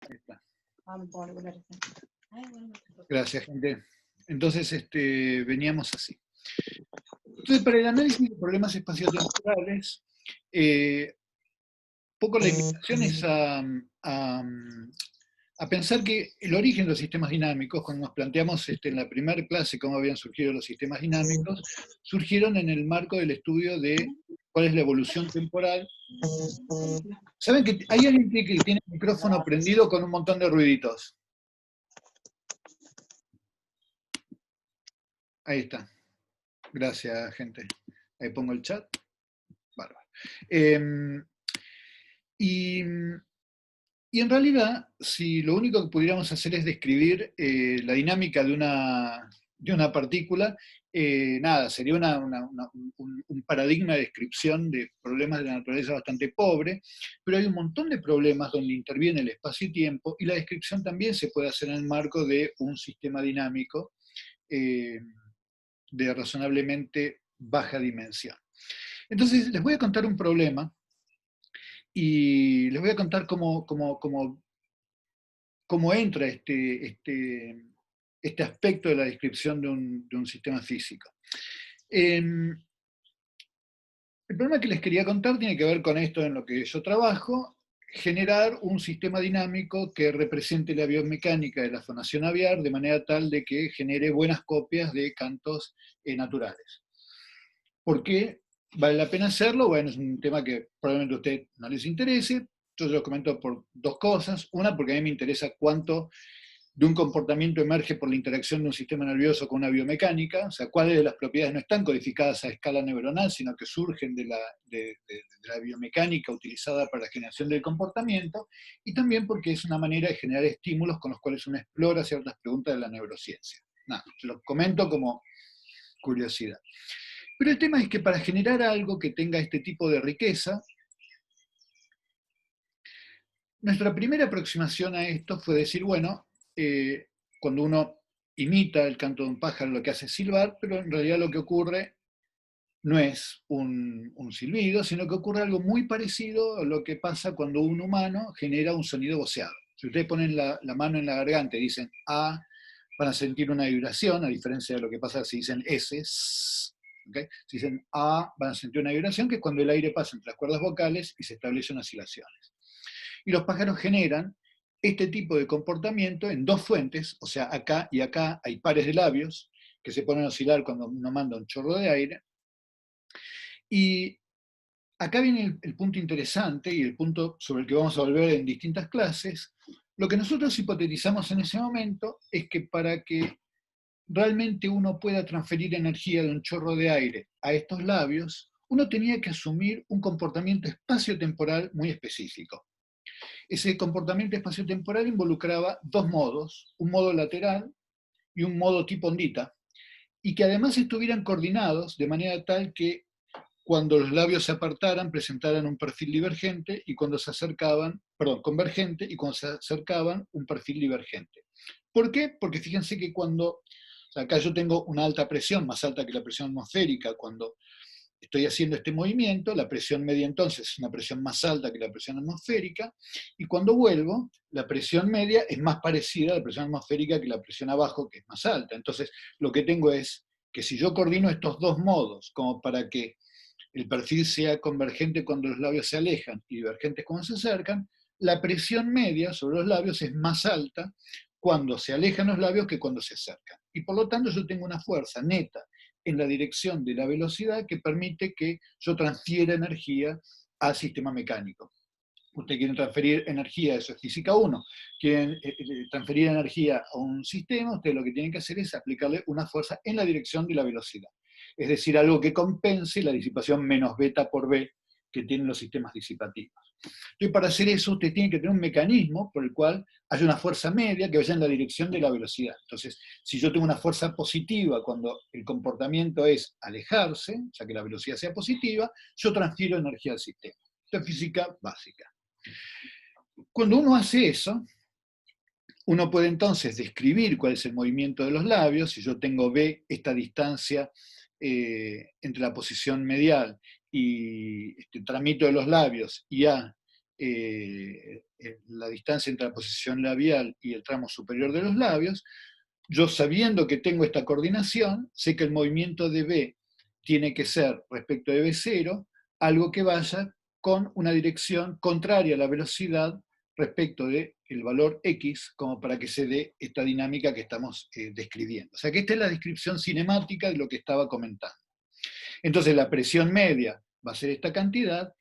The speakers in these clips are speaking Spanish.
Ahí está. Gracias, gente. Entonces, veníamos así. Entonces, para el análisis de problemas espaciotemporales, poco la invitación es a pensar que el origen de los sistemas dinámicos, cuando nos planteamos en la primera clase cómo habían surgido los sistemas dinámicos, surgieron en el marco del estudio de cuál es la evolución temporal. ¿Saben que hay alguien que tiene el micrófono prendido con un montón de ruiditos? Ahí está. Gracias, gente. Ahí pongo el chat. Bárbaro. Y en realidad, si lo único que pudiéramos hacer es describir la dinámica de una partícula, nada, sería un paradigma de descripción de problemas de la naturaleza bastante pobre, pero hay un montón de problemas donde interviene el espacio y tiempo, y la descripción también se puede hacer en el marco de un sistema dinámico de razonablemente baja dimensión. Entonces, les voy a contar un problema y les voy a contar cómo entra este aspecto de la descripción de un sistema físico. El problema que les quería contar tiene que ver con esto en lo que yo trabajo, generar un sistema dinámico que represente la biomecánica de la fonación aviar de manera tal de que genere buenas copias de cantos naturales. ¿Por qué vale la pena hacerlo? Bueno, es un tema que probablemente a usted no les interese. Yo se lo comento por dos cosas. Una, porque a mí me interesa cuánto de un comportamiento emerge por la interacción de un sistema nervioso con una biomecánica, o sea, cuáles de las propiedades no están codificadas a escala neuronal, sino que surgen de la biomecánica utilizada para la generación del comportamiento, y también porque es una manera de generar estímulos con los cuales uno explora ciertas preguntas de la neurociencia. Nada, se los comento como curiosidad. Pero el tema es que para generar algo que tenga este tipo de riqueza, nuestra primera aproximación a esto fue decir, bueno, cuando uno imita el canto de un pájaro lo que hace es silbar, pero en realidad lo que ocurre no es un silbido, sino que ocurre algo muy parecido a lo que pasa cuando un humano genera un sonido voceado. Si ustedes ponen la mano en la garganta y dicen A, van a sentir una vibración, a diferencia de lo que pasa si dicen S, ¿okay? Si dicen A, van a sentir una vibración, que es cuando el aire pasa entre las cuerdas vocales y se establecen oscilaciones. Y los pájaros generan este tipo de comportamiento en dos fuentes, o sea, acá y acá hay pares de labios que se ponen a oscilar cuando uno manda un chorro de aire. Y acá viene el punto interesante y el punto sobre el que vamos a volver en distintas clases. Lo que nosotros hipotetizamos en ese momento es que para que realmente uno pueda transferir energía de un chorro de aire a estos labios, uno tenía que asumir un comportamiento espacio-temporal muy específico. Ese comportamiento espaciotemporal involucraba dos modos, un modo lateral y un modo tipo ondita, y que además estuvieran coordinados de manera tal que cuando los labios se apartaran presentaran un perfil divergente y cuando se acercaban, perdón, convergente, y cuando se acercaban un perfil divergente. ¿Por qué? Porque fíjense que cuando, acá yo tengo una alta presión, más alta que la presión atmosférica, cuando estoy haciendo este movimiento, la presión media entonces es una presión más alta que la presión atmosférica, y cuando vuelvo, la presión media es más parecida a la presión atmosférica que la presión abajo, que es más alta. Entonces, lo que tengo es que si yo coordino estos dos modos, como para que el perfil sea convergente cuando los labios se alejan y divergentes cuando se acercan, la presión media sobre los labios es más alta cuando se alejan los labios que cuando se acercan. Y por lo tanto yo tengo una fuerza neta en la dirección de la velocidad que permite que yo transfiera energía al sistema mecánico. Usted quiere transferir energía, eso es física 1, quieren transferir energía a un sistema, usted lo que tienen que hacer es aplicarle una fuerza en la dirección de la velocidad. Es decir, algo que compense la disipación menos beta por B que tienen los sistemas disipativos. Entonces, para hacer eso, usted tiene que tener un mecanismo por el cual haya una fuerza media que vaya en la dirección de la velocidad. Entonces, si yo tengo una fuerza positiva cuando el comportamiento es alejarse, o sea que la velocidad sea positiva, yo transfiero energía al sistema. Esto es física básica. Cuando uno hace eso, uno puede entonces describir cuál es el movimiento de los labios. Si yo tengo B, esta distancia entre la posición medial y el tramito de los labios, y A, la distancia entre la posición labial y el tramo superior de los labios, yo sabiendo que tengo esta coordinación, sé que el movimiento de B tiene que ser respecto de B0, algo que vaya con una dirección contraria a la velocidad respecto del valor X, como para que se dé esta dinámica que estamos describiendo. O sea que esta es la descripción cinemática de lo que estaba comentando. Entonces la presión media va a ser esta cantidad,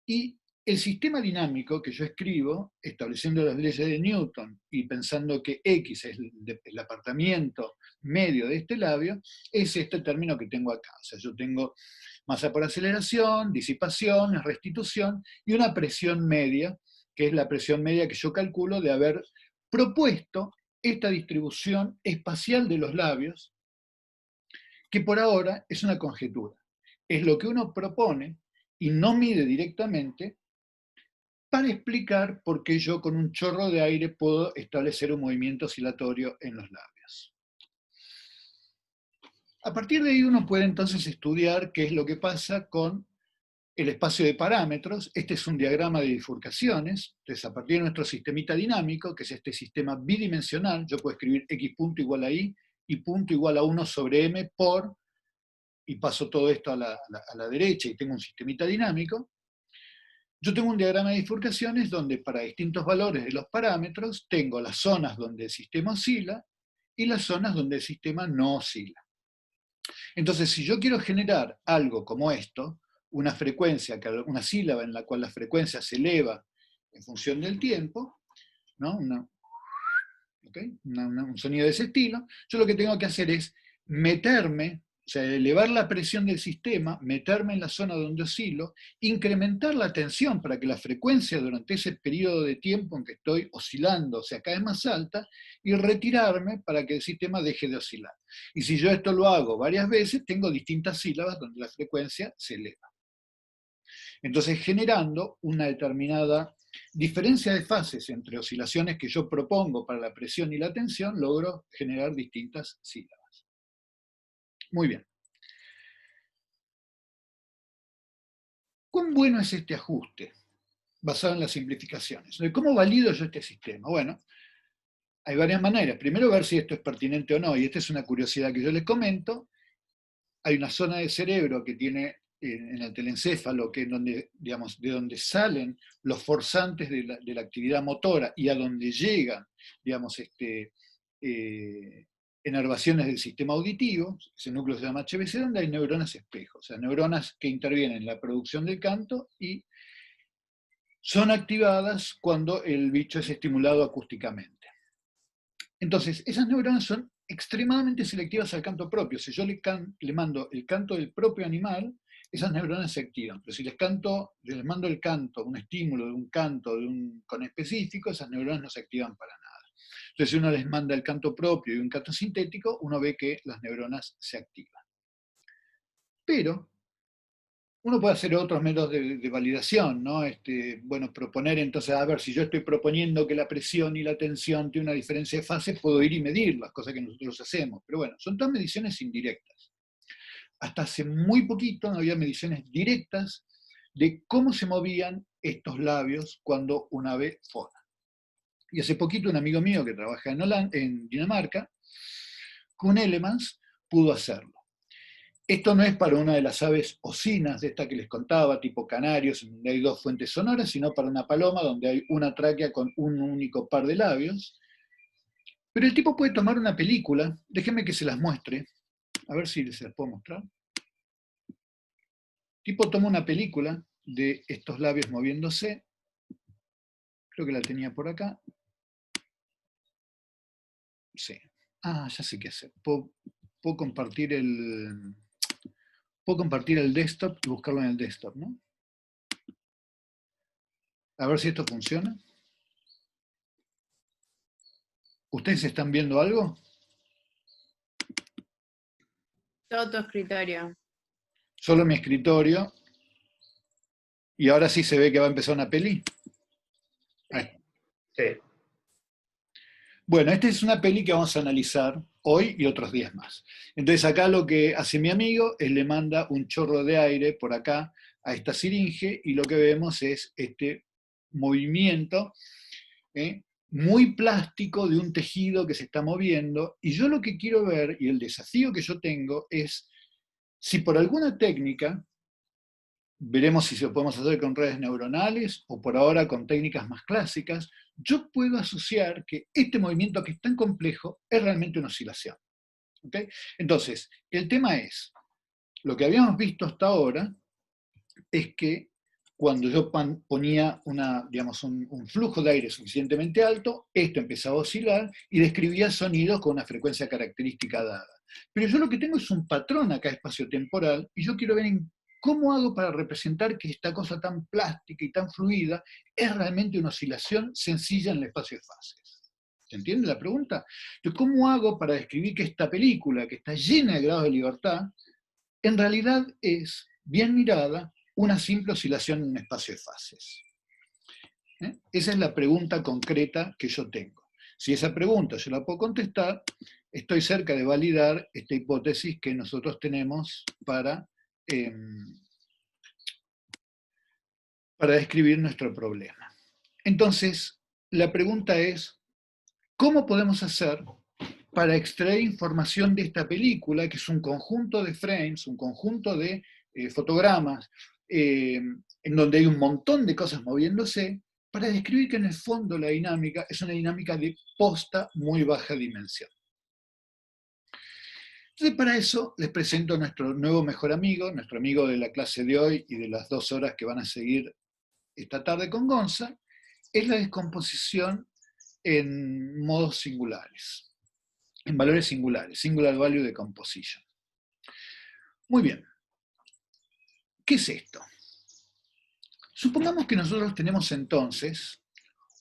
y el sistema dinámico que yo escribo, estableciendo las leyes de Newton y pensando que X es el apartamiento medio de este labio, es este término que tengo acá. O sea, yo tengo masa por aceleración, disipación, restitución y una presión media, que es la presión media que yo calculo de haber propuesto esta distribución espacial de los labios, que por ahora es una conjetura. Es lo que uno propone y no mide directamente para explicar por qué yo con un chorro de aire puedo establecer un movimiento oscilatorio en los labios. A partir de ahí uno puede entonces estudiar qué es lo que pasa con el espacio de parámetros. Este es un diagrama de bifurcaciones. Entonces, a partir de nuestro sistemita dinámico, que es este sistema bidimensional, yo puedo escribir x punto igual a y punto igual a 1 sobre m por, y paso todo esto a la derecha y tengo un sistemita dinámico. Yo tengo un diagrama de bifurcaciones donde para distintos valores de los parámetros tengo las zonas donde el sistema oscila y las zonas donde el sistema no oscila. Entonces, si yo quiero generar algo como esto, una frecuencia, una sílaba en la cual la frecuencia se eleva en función del tiempo, ¿no? Un sonido de ese estilo, yo lo que tengo que hacer es meterme, o sea, elevar la presión del sistema, meterme en la zona donde oscilo, incrementar la tensión para que la frecuencia durante ese periodo de tiempo en que estoy oscilando sea cada vez más alta, y retirarme para que el sistema deje de oscilar. Y si yo esto lo hago varias veces, tengo distintas sílabas donde la frecuencia se eleva. Entonces, generando una determinada diferencia de fases entre oscilaciones que yo propongo para la presión y la tensión, logro generar distintas sílabas. Muy bien. ¿Cuán bueno es este ajuste basado en las simplificaciones? ¿Cómo valido yo este sistema? Bueno, hay varias maneras. Primero, ver si esto es pertinente o no, y esta es una curiosidad que yo les comento. Hay una zona del cerebro que tiene en el telencéfalo, que es donde, digamos, de donde salen los forzantes de la actividad motora y a donde llegan, digamos, inervaciones del sistema auditivo. Ese núcleo se llama HBC, donde hay neuronas espejo, o sea, neuronas que intervienen en la producción del canto y son activadas cuando el bicho es estimulado acústicamente. Entonces, esas neuronas son extremadamente selectivas al canto propio. Si yo le mando el canto del propio animal, esas neuronas se activan. Pero si les mando el canto, un estímulo de un canto con específico, esas neuronas no se activan para nada. Entonces, si uno les manda el canto propio y un canto sintético, uno ve que las neuronas se activan. Pero uno puede hacer otros métodos de validación, ¿no? Bueno, proponer entonces, a ver, si yo estoy proponiendo que la presión y la tensión tienen una diferencia de fase, puedo ir y medirlas, cosas que nosotros hacemos. Pero bueno, son todas mediciones indirectas. Hasta hace muy poquito no había mediciones directas de cómo se movían estos labios cuando una ave fona. Y hace poquito un amigo mío que trabaja en Dinamarca, con Elements, pudo hacerlo. Esto no es para una de las aves ocinas, de esta que les contaba, tipo canarios, donde hay dos fuentes sonoras, sino para una paloma, donde hay una tráquea con un único par de labios. Pero el tipo puede tomar una película, déjenme que se las muestre, a ver si se las puedo mostrar. El tipo toma una película de estos labios moviéndose, creo que la tenía por acá. Sí. Ah, ya sé qué hacer. Puedo compartir el desktop y buscarlo en el desktop, ¿no? A ver si esto funciona. ¿Ustedes están viendo algo? Todo tu escritorio. Solo mi escritorio. Y ahora sí se ve que va a empezar una peli. Sí. Bueno, esta es una peli que vamos a analizar hoy y otros días más. Entonces acá lo que hace mi amigo es le manda un chorro de aire por acá a esta siringe y lo que vemos es este movimiento muy plástico de un tejido que se está moviendo, y yo lo que quiero ver, y el desafío que yo tengo, es si por alguna técnica, veremos si lo podemos hacer con redes neuronales o por ahora con técnicas más clásicas, yo puedo asociar que este movimiento que es tan complejo es realmente una oscilación. ¿Okay? Entonces, el tema es, lo que habíamos visto hasta ahora es que cuando yo ponía digamos, un flujo de aire suficientemente alto, esto empezaba a oscilar y describía sonidos con una frecuencia característica dada. Pero yo lo que tengo es un patrón acá espaciotemporal y yo quiero ver cómo hago para representar que esta cosa tan plástica y tan fluida es realmente una oscilación sencilla en el espacio de fases. ¿Se entiende la pregunta? Entonces, ¿cómo hago para describir que esta película, que está llena de grados de libertad, en realidad es, bien mirada, una simple oscilación en un espacio de fases? Esa es la pregunta concreta que yo tengo. Si esa pregunta yo la puedo contestar, estoy cerca de validar esta hipótesis que nosotros tenemos para describir nuestro problema. Entonces, la pregunta es, ¿cómo podemos hacer para extraer información de esta película, que es un conjunto de frames, un conjunto de fotogramas, en donde hay un montón de cosas moviéndose, para describir que en el fondo la dinámica es una dinámica de posta muy baja dimensión? Entonces, para eso les presento a nuestro nuevo mejor amigo, nuestro amigo de la clase de hoy y de las 2 horas que van a seguir esta tarde con Gonza, es la descomposición en modos singulares, en valores singulares, singular value decomposition. Muy bien. ¿Qué es esto? Supongamos que nosotros tenemos entonces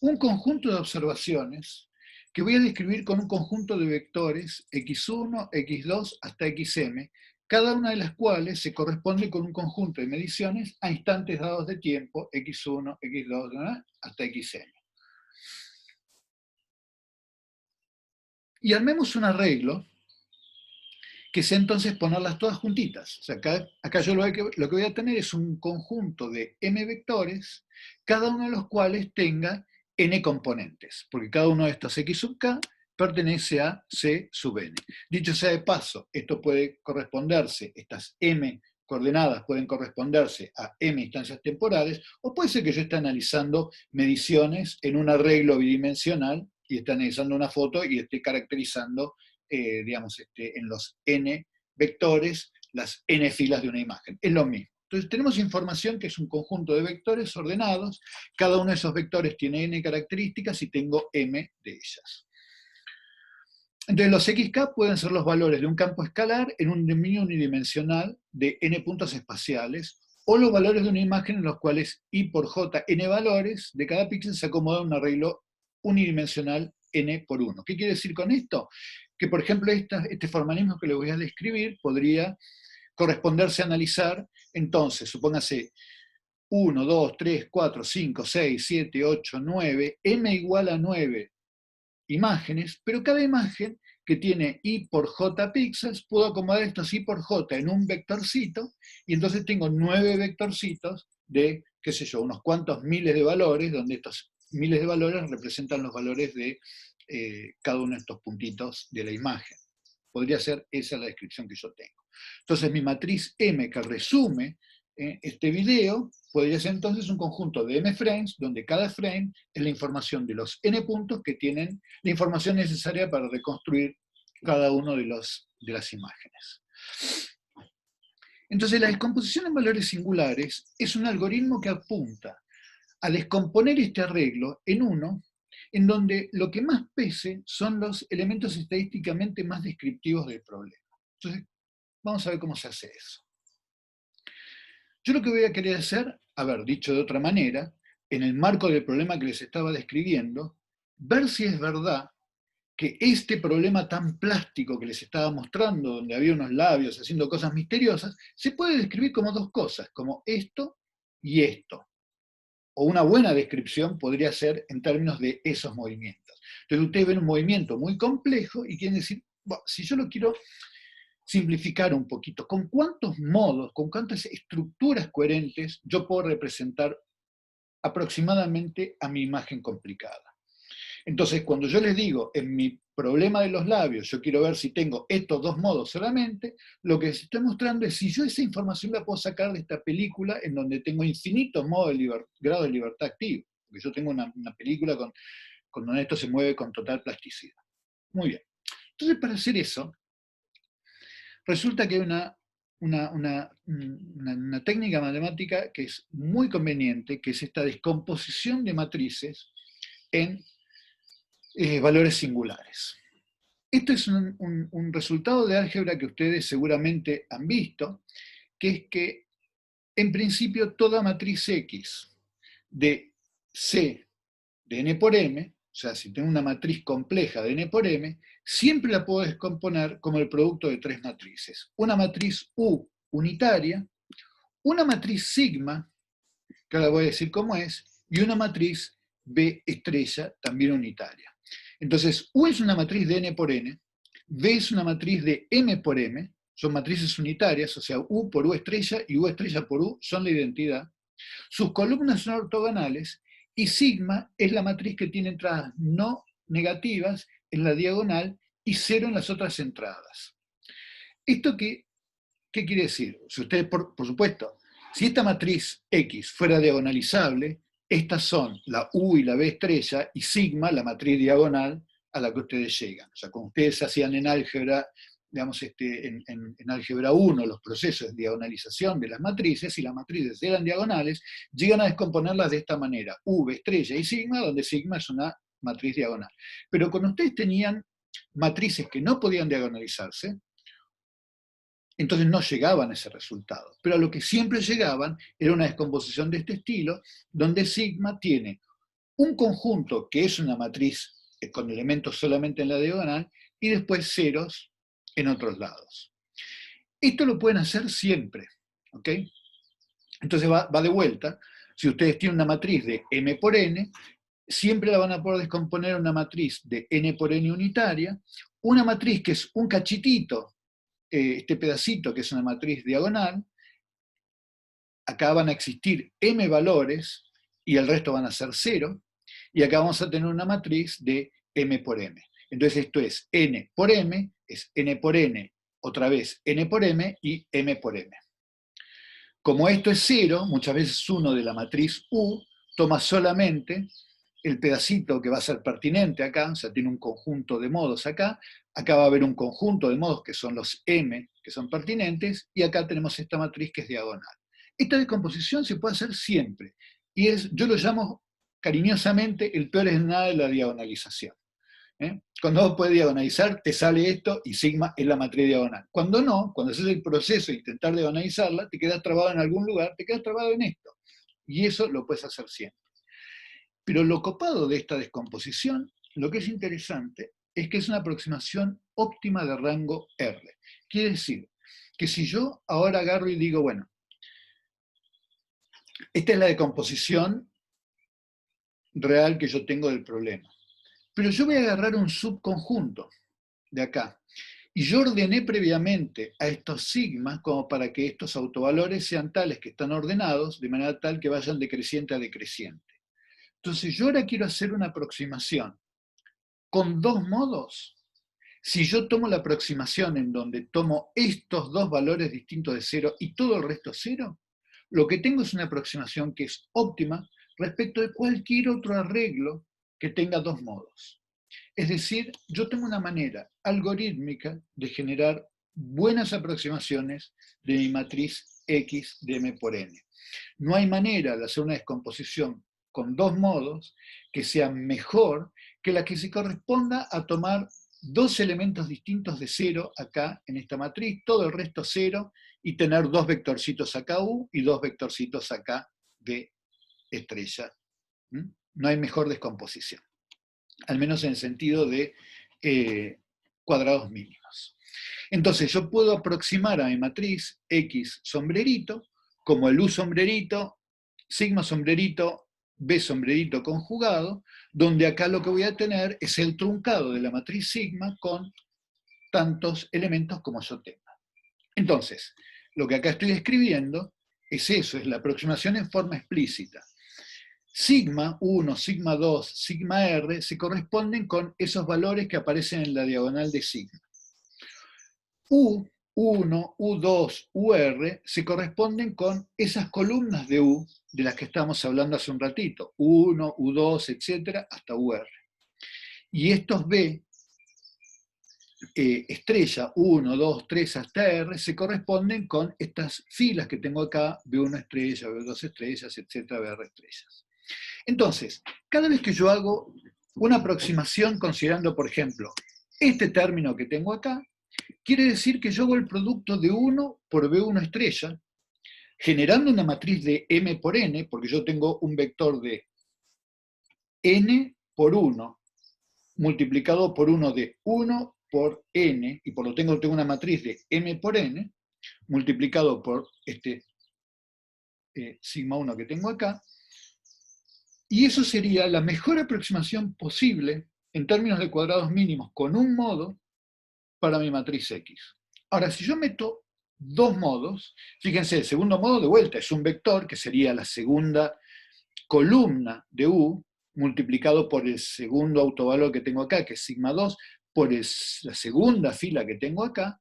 un conjunto de observaciones que voy a describir con un conjunto de vectores x1, x2 hasta xm, cada una de las cuales se corresponde con un conjunto de mediciones a instantes dados de tiempo, x1, x2, hasta xm. Y armemos un arreglo que sea entonces ponerlas todas juntitas. O sea, acá yo lo que voy a tener es un conjunto de m vectores, cada uno de los cuales tenga n componentes, porque cada uno de estos x sub k pertenece a c sub n. Dicho sea de paso, esto puede corresponderse, estas m coordenadas pueden corresponderse a m instancias temporales, o puede ser que yo esté analizando mediciones en un arreglo bidimensional y esté analizando una foto y esté caracterizando digamos, en los n vectores, las n filas de una imagen. Es lo mismo. Entonces tenemos información que es un conjunto de vectores ordenados, cada uno de esos vectores tiene n características y tengo m de ellas. Entonces los xk pueden ser los valores de un campo escalar en un dominio unidimensional de n puntos espaciales, o los valores de una imagen en los cuales i por j, n valores de cada píxel se acomoda en un arreglo unidimensional n por 1. ¿Qué quiere decir con esto? Que, por ejemplo, este formalismo que les voy a describir podría corresponderse a analizar, entonces, supóngase 1, 2, 3, 4, 5, 6, 7, 8, 9, m igual a 9 imágenes, pero cada imagen que tiene i por j píxeles, puedo acomodar estos i por j en un vectorcito, y entonces tengo 9 vectorcitos de, qué sé yo, unos cuantos miles de valores, donde estos miles de valores representan los valores de cada uno de estos puntitos de la imagen. Podría ser esa la descripción que yo tengo. Entonces mi matriz M que resume este video podría ser entonces un conjunto de m frames, donde cada frame es la información de los n puntos que tienen la información necesaria para reconstruir cada uno de las imágenes. Entonces la descomposición en valores singulares es un algoritmo que apunta a descomponer este arreglo en uno en donde lo que más pese son los elementos estadísticamente más descriptivos del problema. Entonces, vamos a ver cómo se hace eso. Yo lo que voy a querer hacer, dicho de otra manera, en el marco del problema que les estaba describiendo, ver si es verdad que este problema tan plástico que les estaba mostrando, donde había unos labios haciendo cosas misteriosas, se puede describir como dos cosas, como esto y esto. O una buena descripción podría ser en términos de esos movimientos. Entonces ustedes ven un movimiento muy complejo y quieren decir, bueno, si yo lo quiero simplificar un poquito, ¿con cuántos modos, con cuántas estructuras coherentes yo puedo representar aproximadamente a mi imagen complicada. Entonces, cuando yo les digo, en mi problema de los labios, yo quiero ver si tengo estos dos modos solamente, lo que les estoy mostrando es si yo esa información la puedo sacar de esta película en donde tengo infinitos modos de grado de libertad activo, porque yo tengo una película con donde esto se mueve con total plasticidad. Muy bien. Entonces, para hacer eso, resulta que hay una técnica matemática que es muy conveniente, que es esta descomposición de matrices en valores singulares. Esto es un resultado de álgebra que ustedes seguramente han visto, que es que en principio toda matriz X de C de n por m, o sea, si tengo una matriz compleja de n por m, siempre la puedo descomponer como el producto de tres matrices. Una matriz U unitaria, una matriz sigma, que ahora voy a decir cómo es, y una matriz B estrella, también unitaria. Entonces, U es una matriz de n por n, B es una matriz de m por m, son matrices unitarias, o sea, U por U estrella y U estrella por U son la identidad. Sus columnas son ortogonales y sigma es la matriz que tiene entradas no negativas en la diagonal y cero en las otras entradas. ¿Esto qué quiere decir? Si ustedes, por supuesto, si esta matriz X fuera diagonalizable, estas son la U y la B estrella y sigma, la matriz diagonal a la que ustedes llegan. O sea, como ustedes hacían en álgebra, digamos, en álgebra 1, los procesos de diagonalización de las matrices, si las matrices eran diagonales, llegan a descomponerlas de esta manera, U, B estrella y sigma, donde sigma es una matriz diagonal. Pero cuando ustedes tenían matrices que no podían diagonalizarse, entonces no llegaban a ese resultado. Pero a lo que siempre llegaban era una descomposición de este estilo, donde sigma tiene un conjunto que es una matriz con elementos solamente en la diagonal y después ceros en otros lados. Esto lo pueden hacer siempre, ¿ok? Entonces va de vuelta. Si ustedes tienen una matriz de m por n, siempre la van a poder descomponer en una matriz de n por n unitaria, una matriz que es un cachitito, este pedacito que es una matriz diagonal, acá van a existir m valores y el resto van a ser 0, y acá vamos a tener una matriz de m por m. Entonces esto es n por m, es n por n, otra vez n por m y m por m. Como esto es 0, muchas veces uno de la matriz U toma solamente el pedacito que va a ser pertinente acá, o sea, tiene un conjunto de modos acá va a haber un conjunto de modos que son los m, que son pertinentes, y acá tenemos esta matriz que es diagonal. Esta descomposición se puede hacer siempre, y yo lo llamo cariñosamente el peor es nada de la diagonalización. Cuando vos podés diagonalizar, te sale esto y sigma es la matriz diagonal. Cuando no, cuando haces el proceso de intentar diagonalizarla, te quedas trabado en algún lugar, te quedas trabado en esto. Y eso lo puedes hacer siempre. Pero lo copado de esta descomposición, lo que es interesante, es que es una aproximación óptima de rango R. Quiere decir que si yo ahora agarro y digo, bueno, esta es la decomposición real que yo tengo del problema, pero yo voy a agarrar un subconjunto de acá, y yo ordené previamente a estos sigmas como para que estos autovalores sean tales que están ordenados de manera tal que vayan decreciente a decreciente. Entonces yo ahora quiero hacer una aproximación con dos modos. Si yo tomo la aproximación en donde tomo estos dos valores distintos de 0 y todo el resto 0, lo que tengo es una aproximación que es óptima respecto de cualquier otro arreglo que tenga dos modos. Es decir, yo tengo una manera algorítmica de generar buenas aproximaciones de mi matriz X de m por n. No hay manera de hacer una descomposición con dos modos que sea mejor que la que se corresponda a tomar dos elementos distintos de 0 acá en esta matriz, todo el resto 0, y tener dos vectorcitos acá U y dos vectorcitos acá B estrella. No hay mejor descomposición, al menos en el sentido de cuadrados mínimos. Entonces yo puedo aproximar a mi matriz X sombrerito como el U sombrerito, sigma sombrerito, B sombrerito conjugado, donde acá lo que voy a tener es el truncado de la matriz sigma con tantos elementos como yo tenga. Entonces, lo que acá estoy escribiendo es eso, es la aproximación en forma explícita. sigma 1, sigma 2, sigma r se corresponden con esos valores que aparecen en la diagonal de sigma. U1, U2, UR se corresponden con esas columnas de U de las que estábamos hablando hace un ratito, U1, U2, etcétera, hasta UR. Y estos B, estrella 1, 2, 3 hasta R, se corresponden con estas filas que tengo acá, B1 estrella, B2 estrellas, etcétera, BR estrellas. Entonces, cada vez que yo hago una aproximación considerando, por ejemplo, este término que tengo acá, quiere decir que yo hago el producto de 1 por B1 estrella, generando una matriz de M por N, porque yo tengo un vector de N por 1, multiplicado por 1 de 1 por N, y por lo tanto tengo una matriz de M por N, multiplicado por este sigma 1 que tengo acá, y eso sería la mejor aproximación posible en términos de cuadrados mínimos con un modo para mi matriz X. Ahora, si yo meto dos modos, fíjense, el segundo modo de vuelta es un vector, que sería la segunda columna de U, multiplicado por el segundo autovalor que tengo acá, que es sigma 2, por la segunda fila que tengo acá.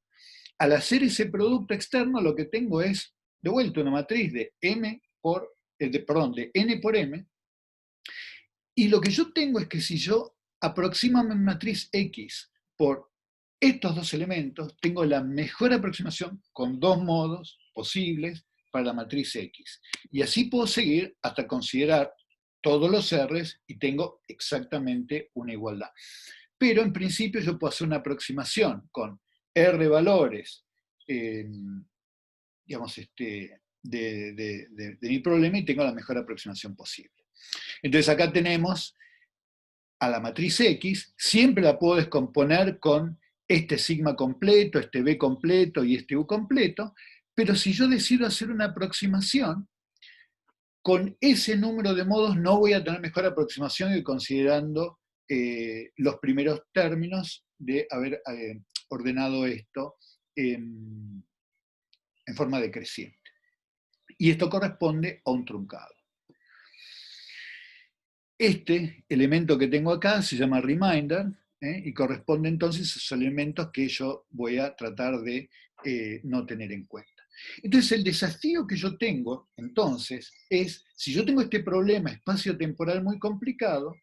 Al hacer ese producto externo, lo que tengo es, de vuelta, una matriz de N por M, y lo que yo tengo es que si yo aproximo a mi matriz X por estos dos elementos, tengo la mejor aproximación con dos modos posibles para la matriz X. Y así puedo seguir hasta considerar todos los R's y tengo exactamente una igualdad. Pero en principio yo puedo hacer una aproximación con R valores, digamos, de mi problema y tengo la mejor aproximación posible. Entonces acá tenemos a la matriz X, siempre la puedo descomponer con este sigma completo, este B completo y este U completo, pero si yo decido hacer una aproximación, con ese número de modos no voy a tener mejor aproximación que considerando los primeros términos de haber ordenado esto en forma decreciente. Y esto corresponde a un truncado. Este elemento que tengo acá se llama reminder, y corresponde entonces a esos elementos que yo voy a tratar de no tener en cuenta. Entonces el desafío que yo tengo, entonces, es, si yo tengo este problema espacio-temporal muy complicado,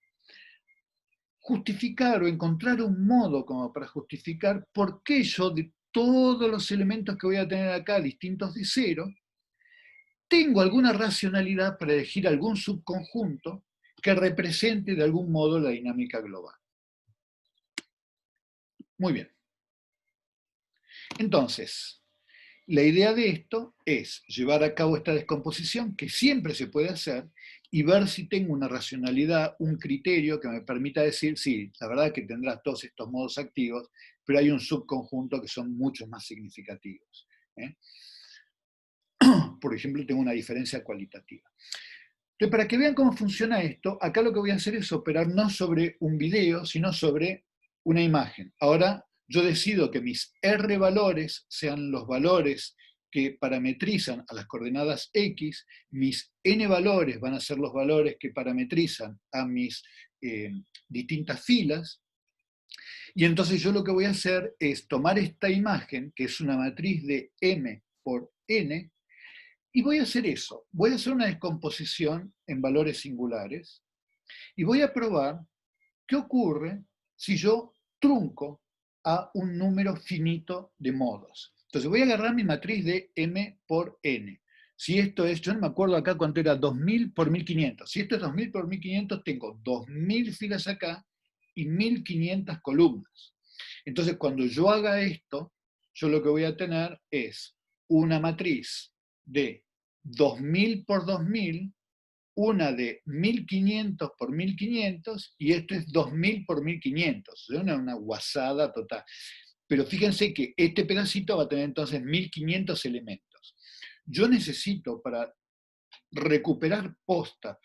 justificar o encontrar un modo como para justificar por qué yo de todos los elementos que voy a tener acá, distintos de cero, tengo alguna racionalidad para elegir algún subconjunto que represente de algún modo la dinámica global. Muy bien. Entonces, la idea de esto es llevar a cabo esta descomposición, que siempre se puede hacer, y ver si tengo una racionalidad, un criterio que me permita decir, sí, la verdad es que tendrás todos estos modos activos, pero hay un subconjunto que son mucho más significativos. Por ejemplo, tengo una diferencia cualitativa. Entonces, para que vean cómo funciona esto, acá lo que voy a hacer es operar no sobre un video, sino sobre una imagen. Ahora yo decido que mis R valores sean los valores que parametrizan a las coordenadas X, mis N valores van a ser los valores que parametrizan a mis distintas filas, y entonces yo lo que voy a hacer es tomar esta imagen, que es una matriz de M por N, y voy a hacer eso. Voy a hacer una descomposición en valores singulares y voy a probar qué ocurre si yo trunco a un número finito de modos. Entonces voy a agarrar mi matriz de M por N. Si esto es, yo no me acuerdo acá cuánto era, 2000 por 1500. Si esto es 2000 por 1500, tengo 2000 filas acá y 1500 columnas. Entonces cuando yo haga esto, yo lo que voy a tener es una matriz de 2000 por 2000, una de 1500 por 1500, y esto es 2000 por 1500. Es una guasada total. Pero fíjense que este pedacito va a tener entonces 1500 elementos. Yo necesito, para recuperar posta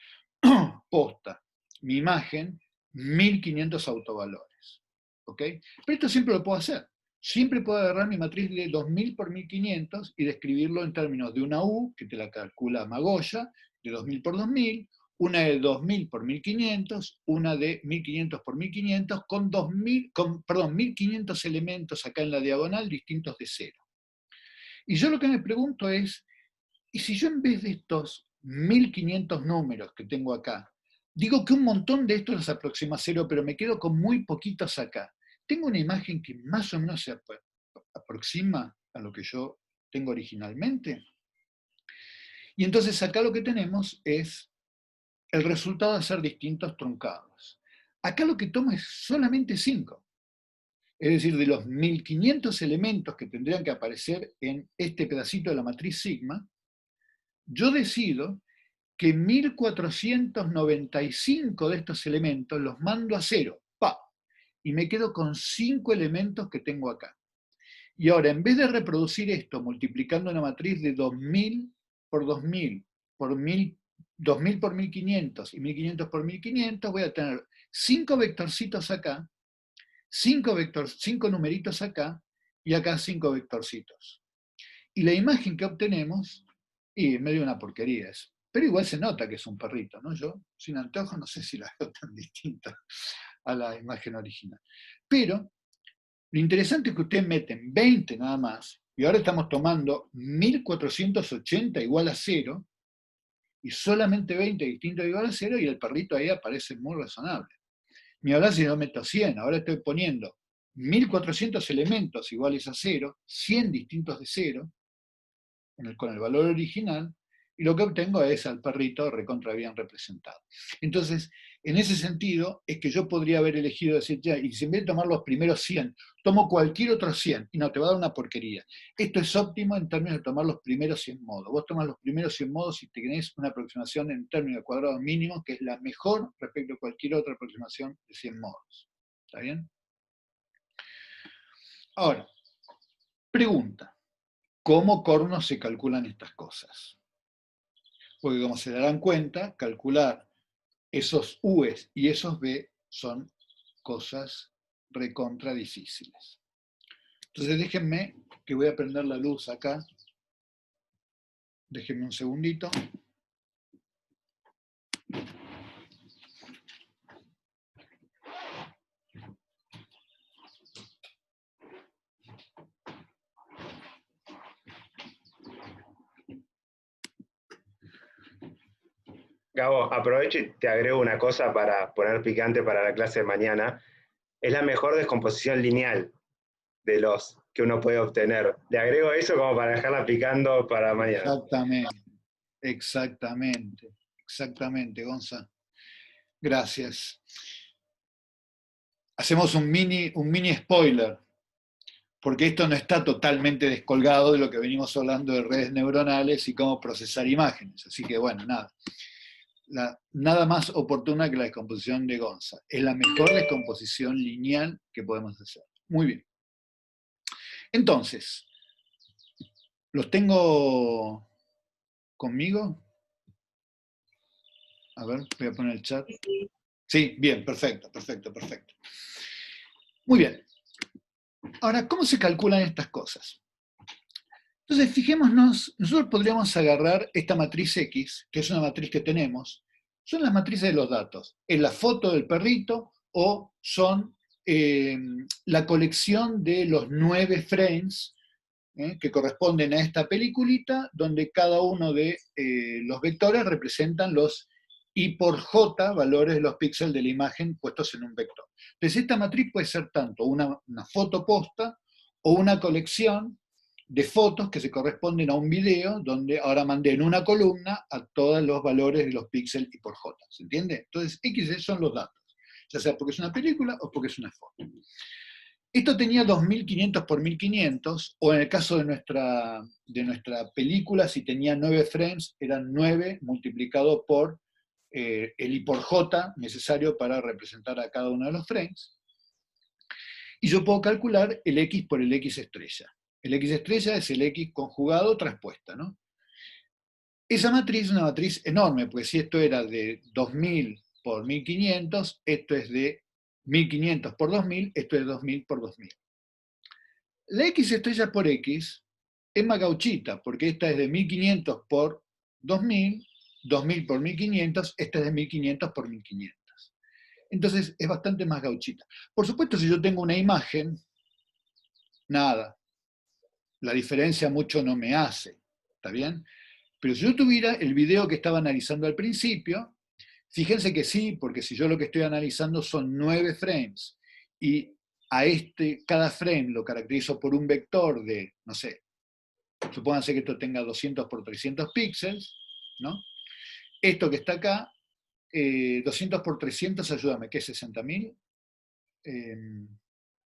mi imagen, 1500 autovalores. ¿Ok? Pero esto siempre lo puedo hacer. Siempre puedo agarrar mi matriz de 2000 por 1500 y describirlo en términos de una U, que te la calcula Magoya, de 2000 por 2000, una de 2000 por 1500, una de 1500 por 1500, con 1500 elementos acá en la diagonal distintos de 0. Y yo lo que me pregunto es, ¿y si yo en vez de estos 1500 números que tengo acá, digo que un montón de estos los aproxima a 0, pero me quedo con muy poquitos acá? Tengo una imagen que más o menos se aproxima a lo que yo tengo originalmente. Y entonces acá lo que tenemos es el resultado de ser distintos truncados. Acá lo que tomo es solamente 5. Es decir, de los 1500 elementos que tendrían que aparecer en este pedacito de la matriz sigma, yo decido que 1495 de estos elementos los mando a 0. ¡Pa! Y me quedo con 5 elementos que tengo acá. Y ahora, en vez de reproducir esto multiplicando una matriz de 2000 por 2000, por 2000 por 1500 y 1500 por 1500, voy a tener 5 vectorcitos acá, 5 numeritos acá, y acá 5 vectorcitos. Y la imagen que obtenemos, y en medio de una porquería es, pero igual se nota que es un perrito, ¿no? Yo, sin anteojos, no sé si la veo tan distinta a la imagen original. Pero lo interesante es que ustedes meten 20 nada más, y ahora estamos tomando 1480 igual a 0, y solamente 20 distintos igual a 0, y el perrito ahí aparece muy razonable. Ni hablar si no meto 100, ahora estoy poniendo 1400 elementos iguales a 0, 100 distintos de 0, con el valor original, y lo que obtengo es al perrito recontra bien representado. Entonces, en ese sentido, es que yo podría haber elegido decir, ya, y si en vez de tomar los primeros 100, tomo cualquier otro 100, y no, te va a dar una porquería. Esto es óptimo en términos de tomar los primeros 100 modos. Vos tomás los primeros 100 modos y tenés una aproximación en términos de cuadrado mínimo, que es la mejor respecto a cualquier otra aproximación de 100 modos. ¿Está bien? Ahora, pregunta. ¿Cómo corno se calculan estas cosas? Porque como se darán cuenta, calcular esos U's y esos B son cosas recontra difíciles. Entonces déjenme que voy a prender la luz acá. Déjenme un segundito. Gabo, aprovecho y te agrego una cosa para poner picante para la clase de mañana. Es la mejor descomposición lineal de los que uno puede obtener. Le agrego eso como para dejarla picando para mañana. Exactamente, Gonza. Gracias. Hacemos un mini spoiler, porque esto no está totalmente descolgado de lo que venimos hablando de redes neuronales y cómo procesar imágenes. Así que bueno, nada. Nada más oportuna que la descomposición de Gonza. Es la mejor descomposición lineal que podemos hacer. Muy bien. Entonces, ¿los tengo conmigo? A ver, voy a poner el chat. Sí, bien, perfecto. Muy bien. Ahora, ¿cómo se calculan estas cosas? Entonces, fijémonos, nosotros podríamos agarrar esta matriz X, que es una matriz que tenemos, son las matrices de los datos. Es la foto del perrito o son la colección de los 9 frames que corresponden a esta peliculita, donde cada uno de los vectores representan los I por J, valores de los píxeles de la imagen puestos en un vector. Entonces, esta matriz puede ser tanto una foto posta o una colección de fotos que se corresponden a un video, donde ahora mandé en una columna a todos los valores de los píxeles I por J. ¿Se entiende? Entonces, X son los datos, ya sea porque es una película o porque es una foto. Esto tenía 2500 por 1500, o en el caso de nuestra película, si tenía 9 frames, eran 9 multiplicado por el I por J necesario para representar a cada uno de los frames. Y yo puedo calcular el X por el X estrella. El X estrella es el X conjugado traspuesta, ¿no? Esa matriz es una matriz enorme, porque si esto era de 2000 por 1500, esto es de 1500 por 2000, esto es 2000 por 2000. La X estrella por X es más gauchita, porque esta es de 1500 por 2000, 2000 por 1500, esta es de 1500 por 1500. Entonces es bastante más gauchita. Por supuesto, si yo tengo una imagen, nada, la diferencia mucho no me hace, ¿está bien? Pero si yo tuviera el video que estaba analizando al principio, fíjense que sí, porque si yo lo que estoy analizando son 9 frames, y a cada frame lo caracterizo por un vector de, no sé, supónganse que esto tenga 200 por 300 píxeles, ¿no? Esto que está acá, 200 por 300, ayúdame, ¿qué es 60.000?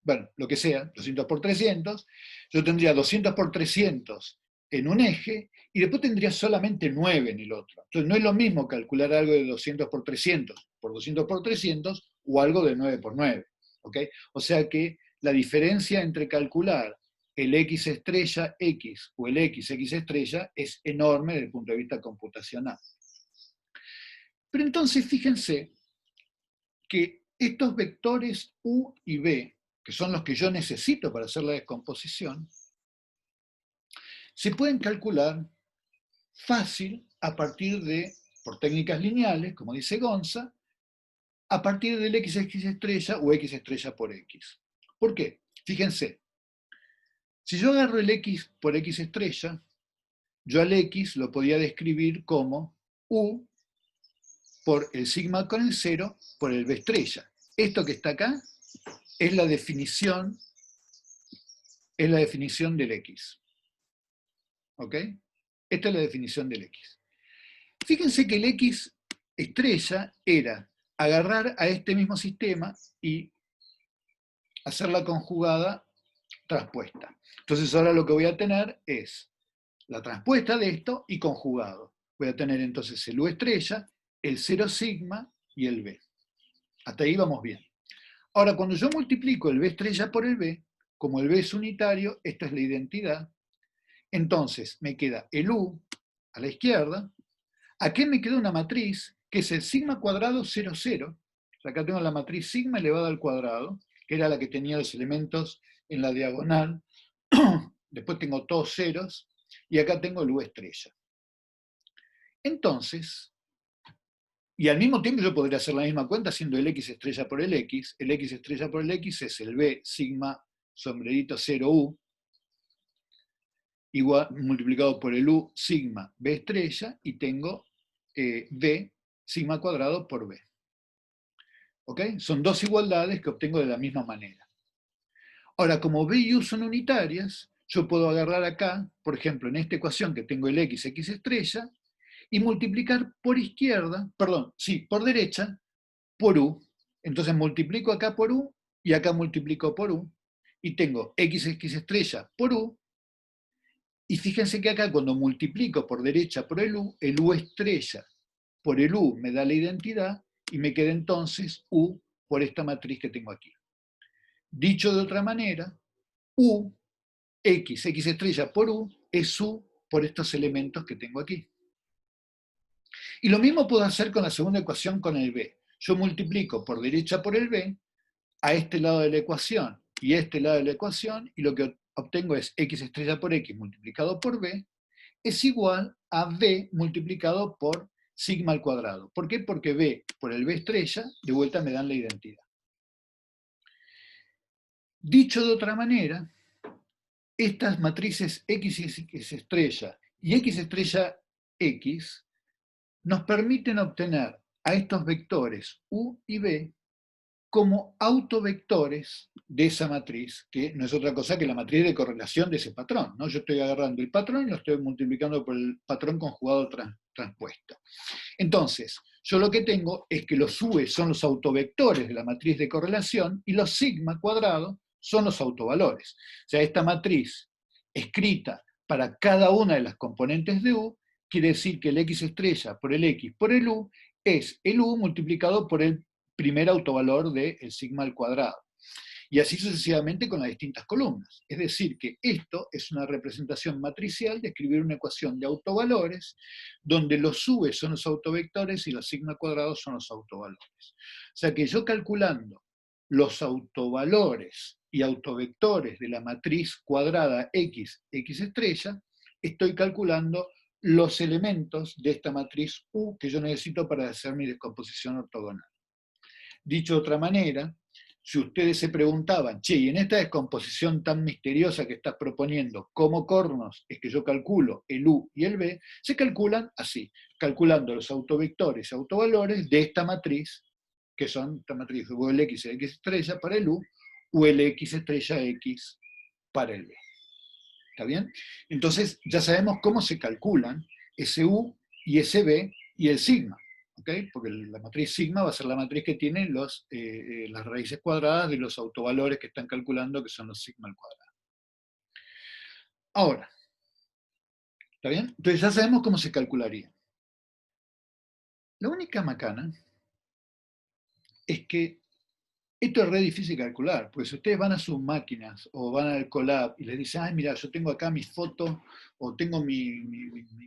Bueno, lo que sea, 200 por 300, yo tendría 200 por 300 en un eje, y después tendría solamente 9 en el otro. Entonces no es lo mismo calcular algo de 200 por 300 por 200 por 300 o algo de 9 por 9. ¿Okay? O sea que la diferencia entre calcular el X estrella X o el X estrella es enorme desde el punto de vista computacional. Pero entonces fíjense que estos vectores U y B, que son los que yo necesito para hacer la descomposición, se pueden calcular fácil a partir de, por técnicas lineales, como dice Gonza, a partir del X estrella o X estrella por X. ¿Por qué? Fíjense, si yo agarro el X por X estrella, yo al X lo podía describir como U por el sigma con el 0 por el B estrella. Esto que está acá es la definición del X. ¿Ok? Esta es la definición del X. Fíjense que el X estrella era agarrar a este mismo sistema y hacer la conjugada transpuesta. Entonces ahora lo que voy a tener es la transpuesta de esto y conjugado. Voy a tener entonces el U estrella, el 0 sigma y el B. Hasta ahí vamos bien. Ahora, cuando yo multiplico el B estrella por el B, como el B es unitario, esta es la identidad, entonces me queda el U a la izquierda. Aquí me queda una matriz que es el sigma cuadrado 0, 0. Acá tengo la matriz sigma elevada al cuadrado, que era la que tenía los elementos en la diagonal. Después tengo todos ceros, y acá tengo el U estrella. Entonces, y al mismo tiempo yo podría hacer la misma cuenta haciendo el X estrella por el X. El X estrella por el X es el B sigma sombrerito 0U, igual multiplicado por el U sigma B estrella, y tengo B sigma cuadrado por B. ¿Ok? Son dos igualdades que obtengo de la misma manera. Ahora, como B y U son unitarias, yo puedo agarrar acá, por ejemplo, en esta ecuación que tengo el X estrella, y multiplicar por izquierda, perdón, sí, por derecha, por U. Entonces multiplico acá por U y acá multiplico por U, y tengo X estrella por U. Y fíjense que acá cuando multiplico por derecha por el U estrella por el U me da la identidad, y me queda entonces U por esta matriz que tengo aquí. Dicho de otra manera, U, X estrella por U, es U por estos elementos que tengo aquí. Y lo mismo puedo hacer con la segunda ecuación con el B. Yo multiplico por derecha por el B, a este lado de la ecuación y a este lado de la ecuación, y lo que obtengo es X estrella por X multiplicado por B, es igual a B multiplicado por sigma al cuadrado. ¿Por qué? Porque B por el B estrella, de vuelta me dan la identidad. Dicho de otra manera, estas matrices X estrella y X estrella X nos permiten obtener a estos vectores U y B como autovectores de esa matriz, que no es otra cosa que la matriz de correlación de ese patrón, ¿no? Yo estoy agarrando el patrón y lo estoy multiplicando por el patrón conjugado transpuesto. Entonces, yo lo que tengo es que los U son los autovectores de la matriz de correlación y los sigma cuadrados son los autovalores. O sea, esta matriz escrita para cada una de las componentes de U quiere decir que el X estrella por el X por el U es el U multiplicado por el primer autovalor del sigma al cuadrado. Y así sucesivamente con las distintas columnas. Es decir, que esto es una representación matricial de escribir una ecuación de autovalores, donde los U son los autovectores y los sigma cuadrados son los autovalores. O sea que yo calculando los autovalores y autovectores de la matriz cuadrada X estrella, estoy calculando los elementos de esta matriz U que yo necesito para hacer mi descomposición ortogonal. Dicho de otra manera, si ustedes se preguntaban, che, y en esta descomposición tan misteriosa que estás proponiendo, ¿cómo cornos es que yo calculo el U y el B? Se calculan así, calculando los autovectores y autovalores de esta matriz, que son esta matriz ULX y X estrella para el U, ULX estrella X para el B. ¿Está bien? Entonces ya sabemos cómo se calculan ese U y ese B y el sigma. ¿Okay? Porque la matriz sigma va a ser la matriz que tiene las raíces cuadradas de los autovalores que están calculando, que son los sigma al cuadrado. Ahora, ¿está bien? Entonces ya sabemos cómo se calcularía. La única macana es que esto es re difícil de calcular, porque si ustedes van a sus máquinas o van al Colab y les dicen, ay, mira, yo tengo acá mis fotos o tengo mi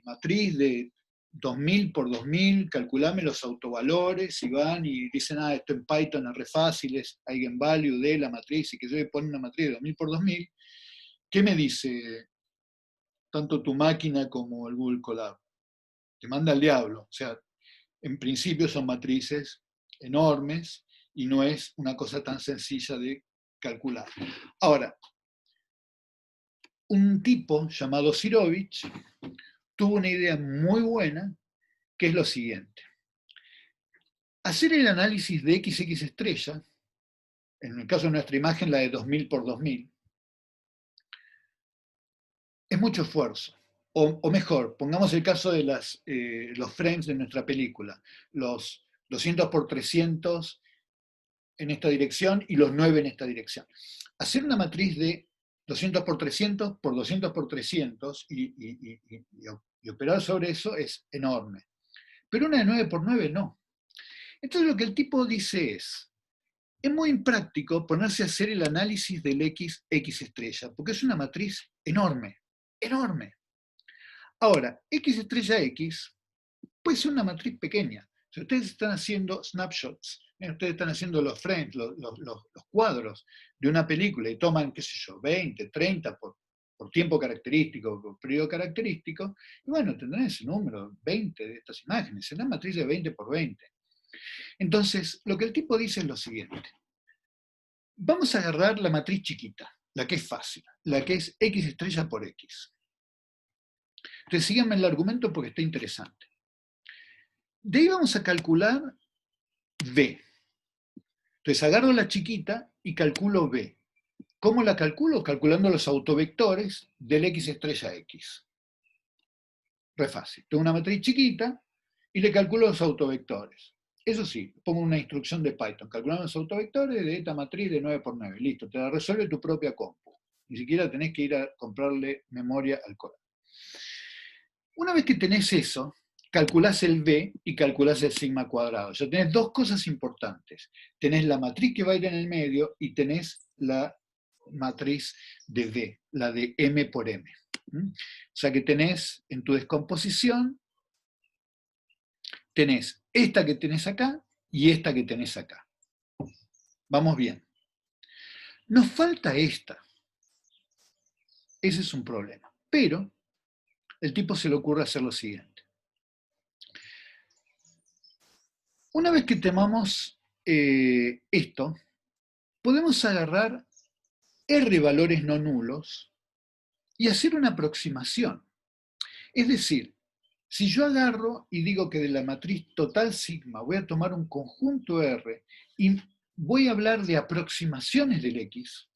matriz de 2000 por 2000, calculame los autovalores y van y dicen, esto en Python es re fácil, es eigenvalue de la matriz y que yo le pongo una matriz de 2000 por 2000, ¿qué me dice tanto tu máquina como el Google Colab? Te manda al diablo. O sea, en principio son matrices enormes y no es una cosa tan sencilla de calcular. Ahora, un tipo llamado Sirovich tuvo una idea muy buena, que es lo siguiente. Hacer el análisis de XX estrella, en el caso de nuestra imagen, la de 2000 por 2000, es mucho esfuerzo. O mejor, pongamos el caso de los frames de nuestra película, los 200 por 300 en esta dirección y los 9 en esta dirección. Hacer una matriz de 200 por 300 por 200 por 300 y operar sobre eso es enorme. Pero una de 9 por 9 no. Entonces lo que el tipo dice es muy impráctico ponerse a hacer el análisis del X estrella, porque es una matriz enorme, enorme. Ahora, X estrella X puede ser una matriz pequeña. Si ustedes están haciendo snapshots, ustedes están haciendo los frames, los cuadros de una película y toman, qué sé yo, 20, 30 por tiempo característico, por periodo característico, y bueno, tendrán ese número, 20 de estas imágenes, será una matriz de 20 por 20. Entonces, lo que el tipo dice es lo siguiente. Vamos a agarrar la matriz chiquita, la que es fácil, la que es X estrella por X. Entonces, síganme el argumento porque está interesante. De ahí vamos a calcular B. Entonces agarro la chiquita y calculo B. ¿Cómo la calculo? Calculando los autovectores del X estrella X. Re fácil. Tengo una matriz chiquita y le calculo los autovectores. Eso sí, pongo una instrucción de Python. Calculando los autovectores de esta matriz de 9 por 9. Listo, te la resuelve tu propia compu. Ni siquiera tenés que ir a comprarle memoria al Colab. Una vez que tenés eso, calculás el B y calculás el sigma cuadrado. Ya tenés dos cosas importantes. Tenés la matriz que va a ir en el medio y tenés la matriz de B, la de M por M. O sea que tenés en tu descomposición, tenés esta que tenés acá y esta que tenés acá. Vamos bien. Nos falta esta. Ese es un problema. Pero el tipo se le ocurre hacer lo siguiente. Una vez que tomamos esto, podemos agarrar R valores no nulos y hacer una aproximación. Es decir, si yo agarro y digo que de la matriz total sigma voy a tomar un conjunto R y voy a hablar de aproximaciones del X,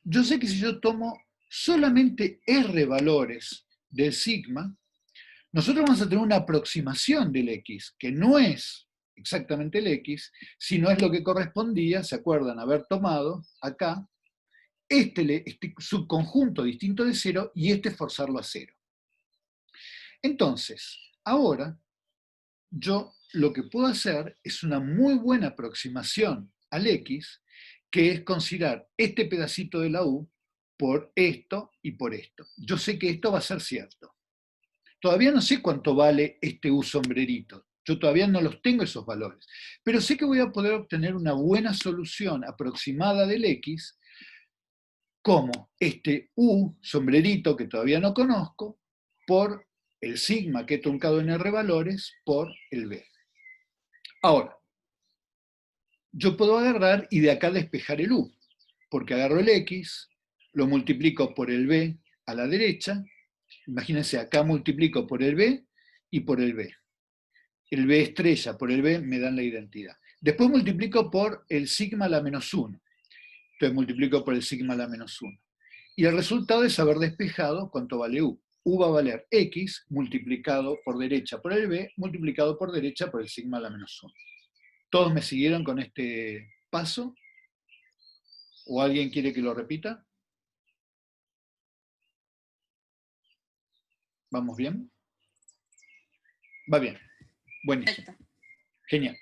yo sé que si yo tomo solamente R valores del sigma, nosotros vamos a tener una aproximación del X, que no es exactamente el X, sino es lo que correspondía, ¿se acuerdan? Haber tomado acá este subconjunto distinto de 0 y forzarlo a 0. Entonces, ahora, yo lo que puedo hacer es una muy buena aproximación al X, que es considerar este pedacito de la U por esto y por esto. Yo sé que esto va a ser cierto. Todavía no sé cuánto vale este U sombrerito. Yo todavía no los tengo esos valores. Pero sé que voy a poder obtener una buena solución aproximada del X como este U, sombrerito que todavía no conozco, por el sigma que he truncado en R valores, por el B. Ahora, yo puedo agarrar y de acá despejar el U, porque agarro el X, lo multiplico por el B a la derecha, imagínense, acá multiplico por el B y por el B. El B estrella por el B me dan la identidad. Después multiplico por el sigma a la menos 1. Entonces multiplico por el sigma a la menos 1. Y el resultado es haber despejado cuánto vale U. U va a valer X multiplicado por derecha por el B, multiplicado por derecha por el sigma a la menos 1. ¿Todos me siguieron con este paso? ¿O alguien quiere que lo repita? ¿Vamos bien? Va bien. Buenísimo. Genial.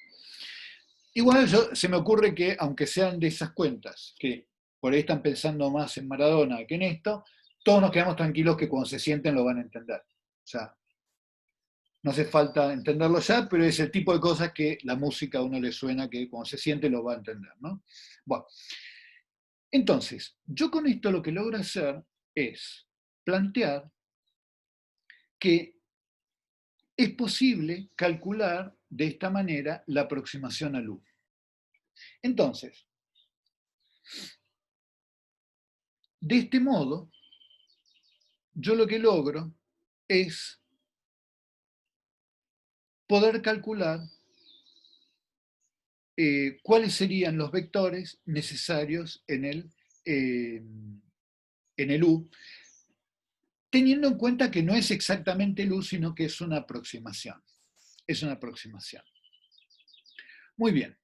Igual se me ocurre que, aunque sean de esas cuentas, que por ahí están pensando más en Maradona que en esto, todos nos quedamos tranquilos que cuando se sienten lo van a entender. O sea, no hace falta entenderlo ya, pero es el tipo de cosas que la música a uno le suena que cuando se siente lo va a entender, ¿no? Bueno, entonces, yo con esto lo que logro hacer es plantear que es posible calcular de esta manera la aproximación al U. Entonces, de este modo, yo lo que logro es poder calcular cuáles serían los vectores necesarios en el U, teniendo en cuenta que no es exactamente el U, sino que es una aproximación. Es una aproximación. Muy bien.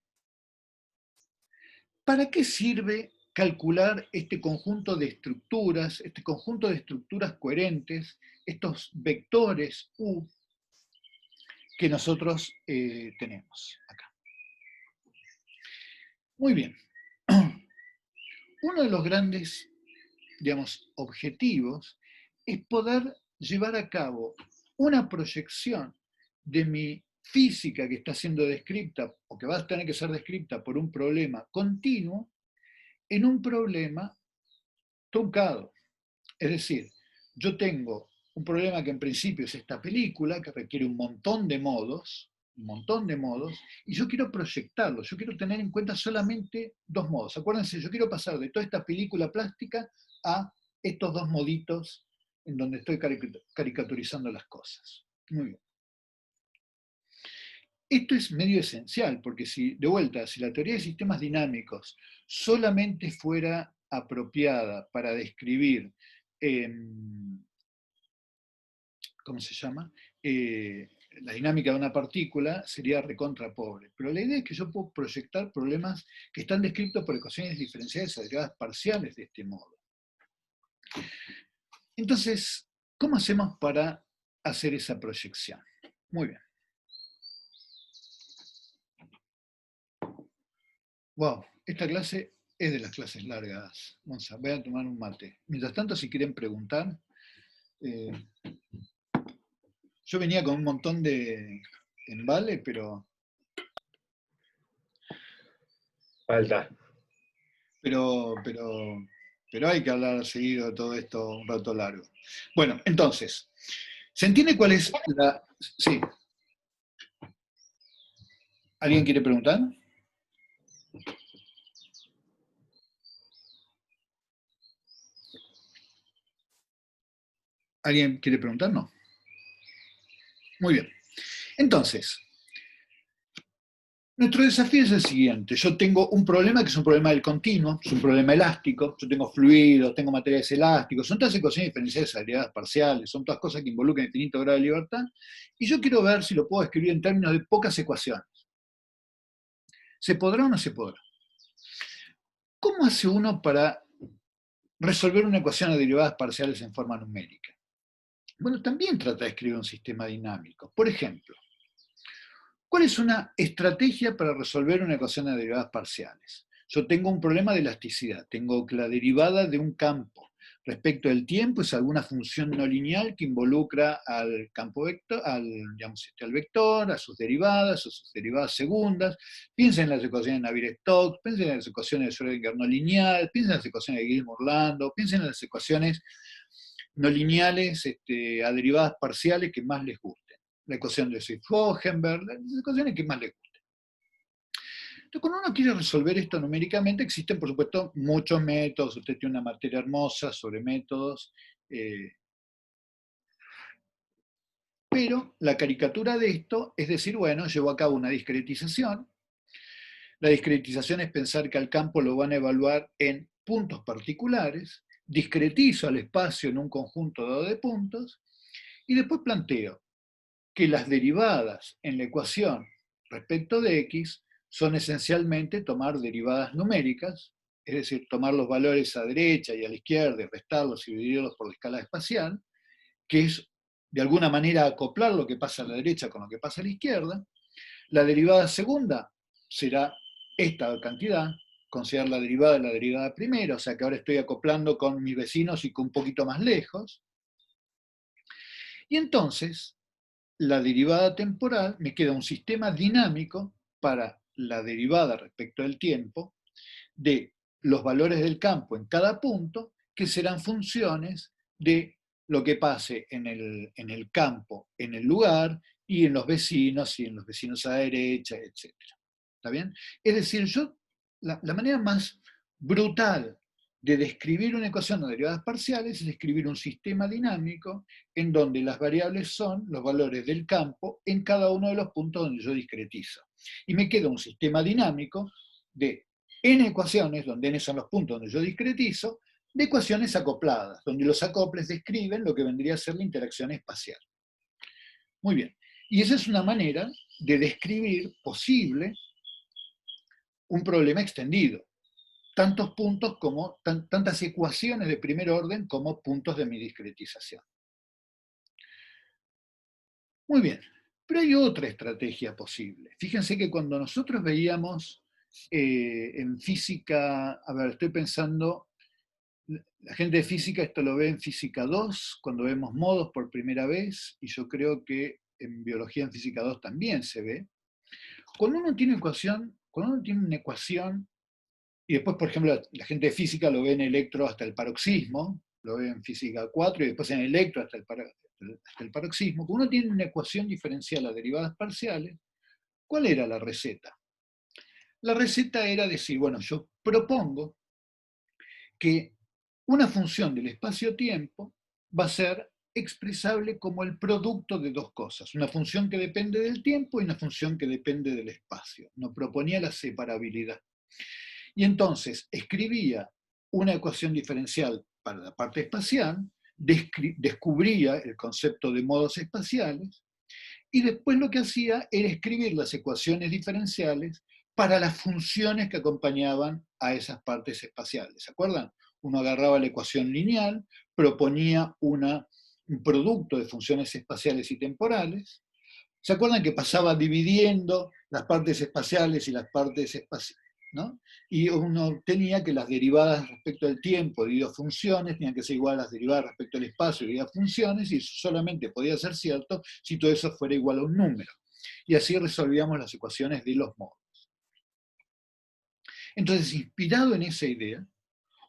¿Para qué sirve calcular este conjunto de estructuras coherentes, estos vectores U que nosotros tenemos acá? Muy bien. Uno de los grandes, digamos, objetivos es poder llevar a cabo una proyección de mi física que está siendo descrita o que va a tener que ser descrita por un problema continuo en un problema truncado. Es decir, yo tengo un problema que en principio es esta película, que requiere un montón de modos, y yo quiero proyectarlo, yo quiero tener en cuenta solamente dos modos. Acuérdense, yo quiero pasar de toda esta película plástica a estos dos moditos en donde estoy caricaturizando las cosas. Muy bien. Esto es medio esencial, porque si, de vuelta, si la teoría de sistemas dinámicos solamente fuera apropiada para describir, ¿cómo se llama? La dinámica de una partícula, sería recontra pobre. Pero la idea es que yo puedo proyectar problemas que están descritos por ecuaciones diferenciales agregadas parciales de este modo. Entonces, ¿cómo hacemos para hacer esa proyección? Muy bien. Wow, esta clase es de las clases largas. Monza, voy a tomar un mate. Mientras tanto, si quieren preguntar, yo venía con un montón de embale, pero Falta. Pero hay que hablar seguido de todo esto un rato largo. Bueno, entonces, ¿se entiende cuál es la...? Sí. ¿Alguien quiere preguntar? ¿Alguien quiere preguntar? No. Muy bien. Entonces, nuestro desafío es el siguiente. Yo tengo un problema que es un problema del continuo, es un problema elástico. Yo tengo fluidos, tengo materiales elásticos, son todas ecuaciones diferenciales agregadas parciales, son todas cosas que involucran infinito grado de libertad. Y yo quiero ver si lo puedo escribir en términos de pocas ecuaciones. ¿Se podrá o no se podrá? ¿Cómo hace uno para resolver una ecuación de derivadas parciales en forma numérica? Bueno, también trata de escribir un sistema dinámico. Por ejemplo, ¿cuál es una estrategia para resolver una ecuación de derivadas parciales? Yo tengo un problema de elasticidad, tengo la derivada de un campo respecto del tiempo es alguna función no lineal que involucra al campo vector, al vector, a sus derivadas segundas. Piensen en las ecuaciones de Navier-Stokes, piensen en las ecuaciones de Schrödinger no lineal, piensen en las ecuaciones de Gilmour-Orlando, piensen en las ecuaciones no lineales a derivadas parciales que más les gusten. La ecuación de Swift-Hohenberg, las ecuaciones que más les gusten. Entonces, cuando uno quiere resolver esto numéricamente, existen, por supuesto, muchos métodos. Usted tiene una materia hermosa sobre métodos. Pero la caricatura de esto es decir, bueno, llevo a cabo una discretización. La discretización es pensar que al campo lo van a evaluar en puntos particulares, discretizo al espacio en un conjunto dado de puntos, y después planteo que las derivadas en la ecuación respecto de x son esencialmente tomar derivadas numéricas, es decir, tomar los valores a derecha y a la izquierda, y restarlos y dividirlos por la escala espacial, que es de alguna manera acoplar lo que pasa a la derecha con lo que pasa a la izquierda. La derivada segunda será esta cantidad, considerar la derivada de la derivada primera, o sea que ahora estoy acoplando con mis vecinos y con un poquito más lejos. Y entonces, la derivada temporal me queda un sistema dinámico para la derivada respecto del tiempo de los valores del campo en cada punto, que serán funciones de lo que pase en el campo, en el lugar, y en los vecinos a la derecha, etc. ¿Está bien? Es decir, la manera más brutal de describir una ecuación de derivadas parciales es describir un sistema dinámico en donde las variables son los valores del campo en cada uno de los puntos donde yo discretizo. Y me queda un sistema dinámico de n ecuaciones, donde n son los puntos donde yo discretizo, de ecuaciones acopladas, donde los acoples describen lo que vendría a ser la interacción espacial. Muy bien. Y esa es una manera de describir posible un problema extendido. Tantos puntos como, tantas ecuaciones de primer orden como puntos de mi discretización. Muy bien, pero hay otra estrategia posible. Fíjense que cuando nosotros veíamos en física, a ver, estoy pensando, la gente de física esto lo ve en física 2, cuando vemos modos por primera vez, y yo creo que en biología en física 2 también se ve. Cuando uno tiene una ecuación, y después, por ejemplo, la gente de física lo ve en electro hasta el paroxismo, lo ve en física 4 y después en electro hasta el paroxismo. Cuando uno tiene una ecuación diferencial a derivadas parciales, ¿cuál era la receta? La receta era decir, bueno, yo propongo que una función del espacio-tiempo va a ser expresable como el producto de dos cosas, una función que depende del tiempo y una función que depende del espacio. No proponía la separabilidad. Y entonces escribía una ecuación diferencial para la parte espacial, descubría el concepto de modos espaciales, y después lo que hacía era escribir las ecuaciones diferenciales para las funciones que acompañaban a esas partes espaciales. ¿Se acuerdan? Uno agarraba la ecuación lineal, proponía un producto de funciones espaciales y temporales. ¿Se acuerdan que pasaba dividiendo las partes espaciales y las partes espaciales? ¿No? Y uno tenía que las derivadas respecto al tiempo de dos funciones tenían que ser igual a las derivadas respecto al espacio de dos funciones, y eso solamente podía ser cierto si todo eso fuera igual a un número. Y así resolvíamos las ecuaciones de los modos. Entonces, inspirado en esa idea,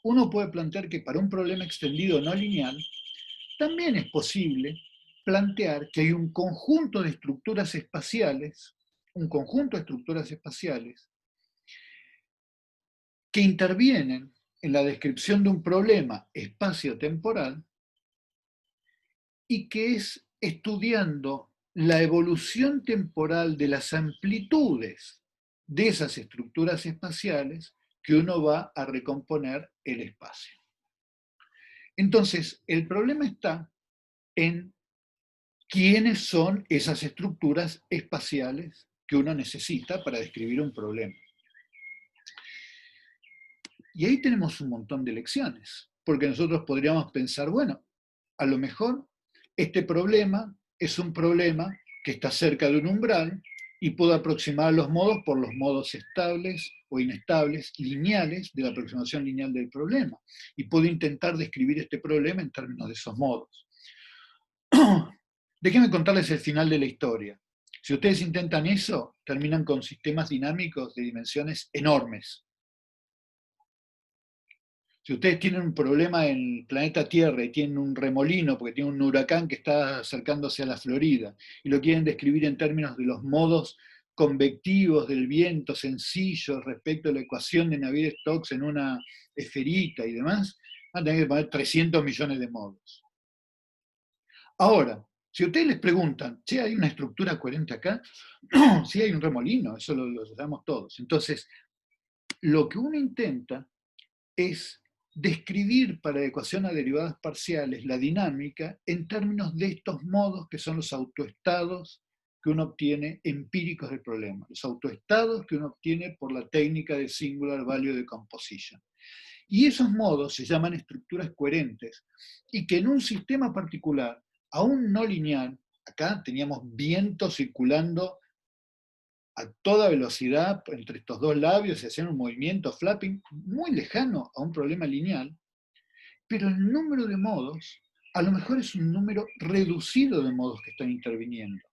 uno puede plantear que para un problema extendido no lineal, también es posible plantear que hay un conjunto de estructuras espaciales, que intervienen en la descripción de un problema espacio-temporal y que es estudiando la evolución temporal de las amplitudes de esas estructuras espaciales que uno va a recomponer el espacio. Entonces, el problema está en quiénes son esas estructuras espaciales que uno necesita para describir un problema. Y ahí tenemos un montón de lecciones, porque nosotros podríamos pensar, bueno, a lo mejor este problema es un problema que está cerca de un umbral y puedo aproximar los modos por los modos estables o inestables, lineales, de la aproximación lineal del problema. Y puedo intentar describir este problema en términos de esos modos. Déjenme contarles el final de la historia. Si ustedes intentan eso, terminan con sistemas dinámicos de dimensiones enormes. Si ustedes tienen un problema en el planeta Tierra y tienen un remolino porque tienen un huracán que está acercándose a la Florida y lo quieren describir en términos de los modos convectivos del viento sencillos respecto a la ecuación de Navier-Stokes en una esferita y demás, van a tener que poner 300 millones de modos. Ahora, si ustedes les preguntan, ¿che, hay una estructura coherente acá? Sí, hay un remolino, eso lo sabemos todos. Entonces, lo que uno intenta es describir para la ecuación a derivadas parciales la dinámica en términos de estos modos que son los autoestados que uno obtiene empíricos del problema, los autoestados que uno obtiene por la técnica de Singular Value Decomposition. Y esos modos se llaman estructuras coherentes y que en un sistema particular, aún no lineal, acá teníamos viento circulando a toda velocidad entre estos dos labios y hacían un movimiento flapping muy lejano a un problema lineal, pero el número de modos a lo mejor es un número reducido de modos que están interviniendo.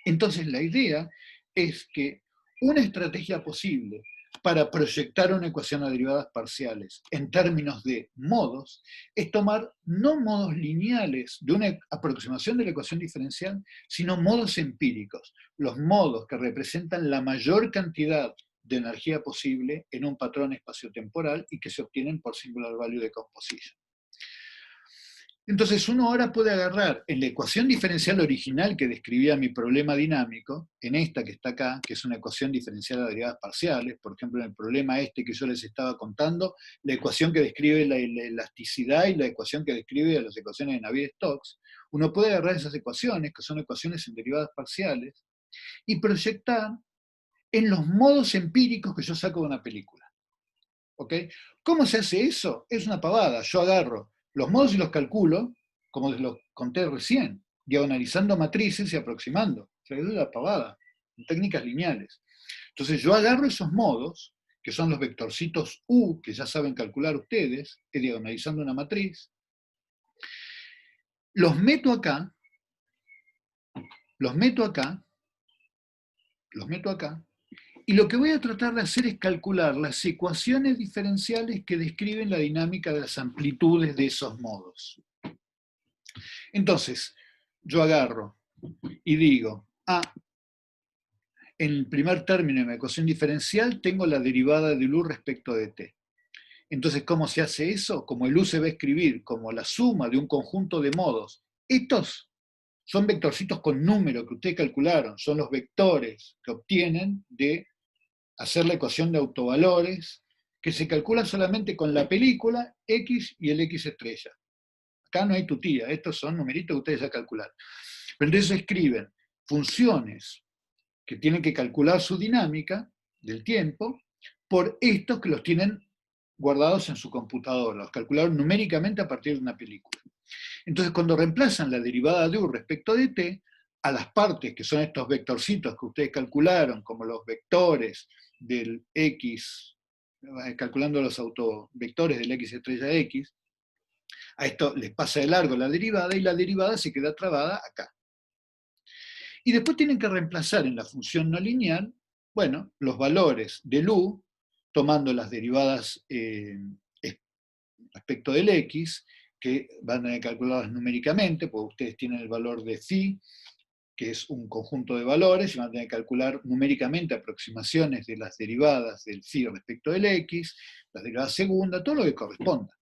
Entonces la idea es que una estrategia posible para proyectar una ecuación a derivadas parciales en términos de modos es tomar no modos lineales de una aproximación de la ecuación diferencial, sino modos empíricos, los modos que representan la mayor cantidad de energía posible en un patrón espaciotemporal y que se obtienen por Singular Value Decomposition. Entonces uno ahora puede agarrar en la ecuación diferencial original que describía mi problema dinámico, en esta que está acá, que es una ecuación diferencial a derivadas parciales, por ejemplo en el problema este que yo les estaba contando, la ecuación que describe la elasticidad y la ecuación que describe las ecuaciones de Navier-Stokes, uno puede agarrar esas ecuaciones, que son ecuaciones en derivadas parciales, y proyectar en los modos empíricos que yo saco de una película. ¿Ok? ¿Cómo se hace eso? Es una pavada. Yo agarro los modos y los calculo, como les lo conté recién, diagonalizando matrices y aproximando. O sea, es una pavada, en técnicas lineales. Entonces yo agarro esos modos, que son los vectorcitos U, que ya saben calcular ustedes, diagonalizando una matriz, los meto acá, y lo que voy a tratar de hacer es calcular las ecuaciones diferenciales que describen la dinámica de las amplitudes de esos modos. Entonces, yo agarro y digo, en el primer término de mi ecuación diferencial tengo la derivada del U respecto de t. Entonces, ¿cómo se hace eso? Como el U se va a escribir como la suma de un conjunto de modos. Estos son vectorcitos con número que ustedes calcularon, son los vectores que obtienen de hacer la ecuación de autovalores, que se calcula solamente con la película X y el X estrella. Acá no hay tutía, estos son numeritos que ustedes ya calcularon. Pero entonces escriben funciones que tienen que calcular su dinámica del tiempo por estos que los tienen guardados en su computadora, los calcularon numéricamente a partir de una película. Entonces cuando reemplazan la derivada de U respecto de t, a las partes que son estos vectorcitos que ustedes calcularon, como los vectores del X, calculando los autovectores del X estrella X, a esto les pasa de largo la derivada y la derivada se queda trabada acá. Y después tienen que reemplazar en la función no lineal, bueno, los valores del U, tomando las derivadas respecto del X, que van a calcularlas numéricamente, porque ustedes tienen el valor de phi, que es un conjunto de valores, y van a tener que calcular numéricamente aproximaciones de las derivadas del phi respecto del X, las derivadas segunda, todo lo que corresponda.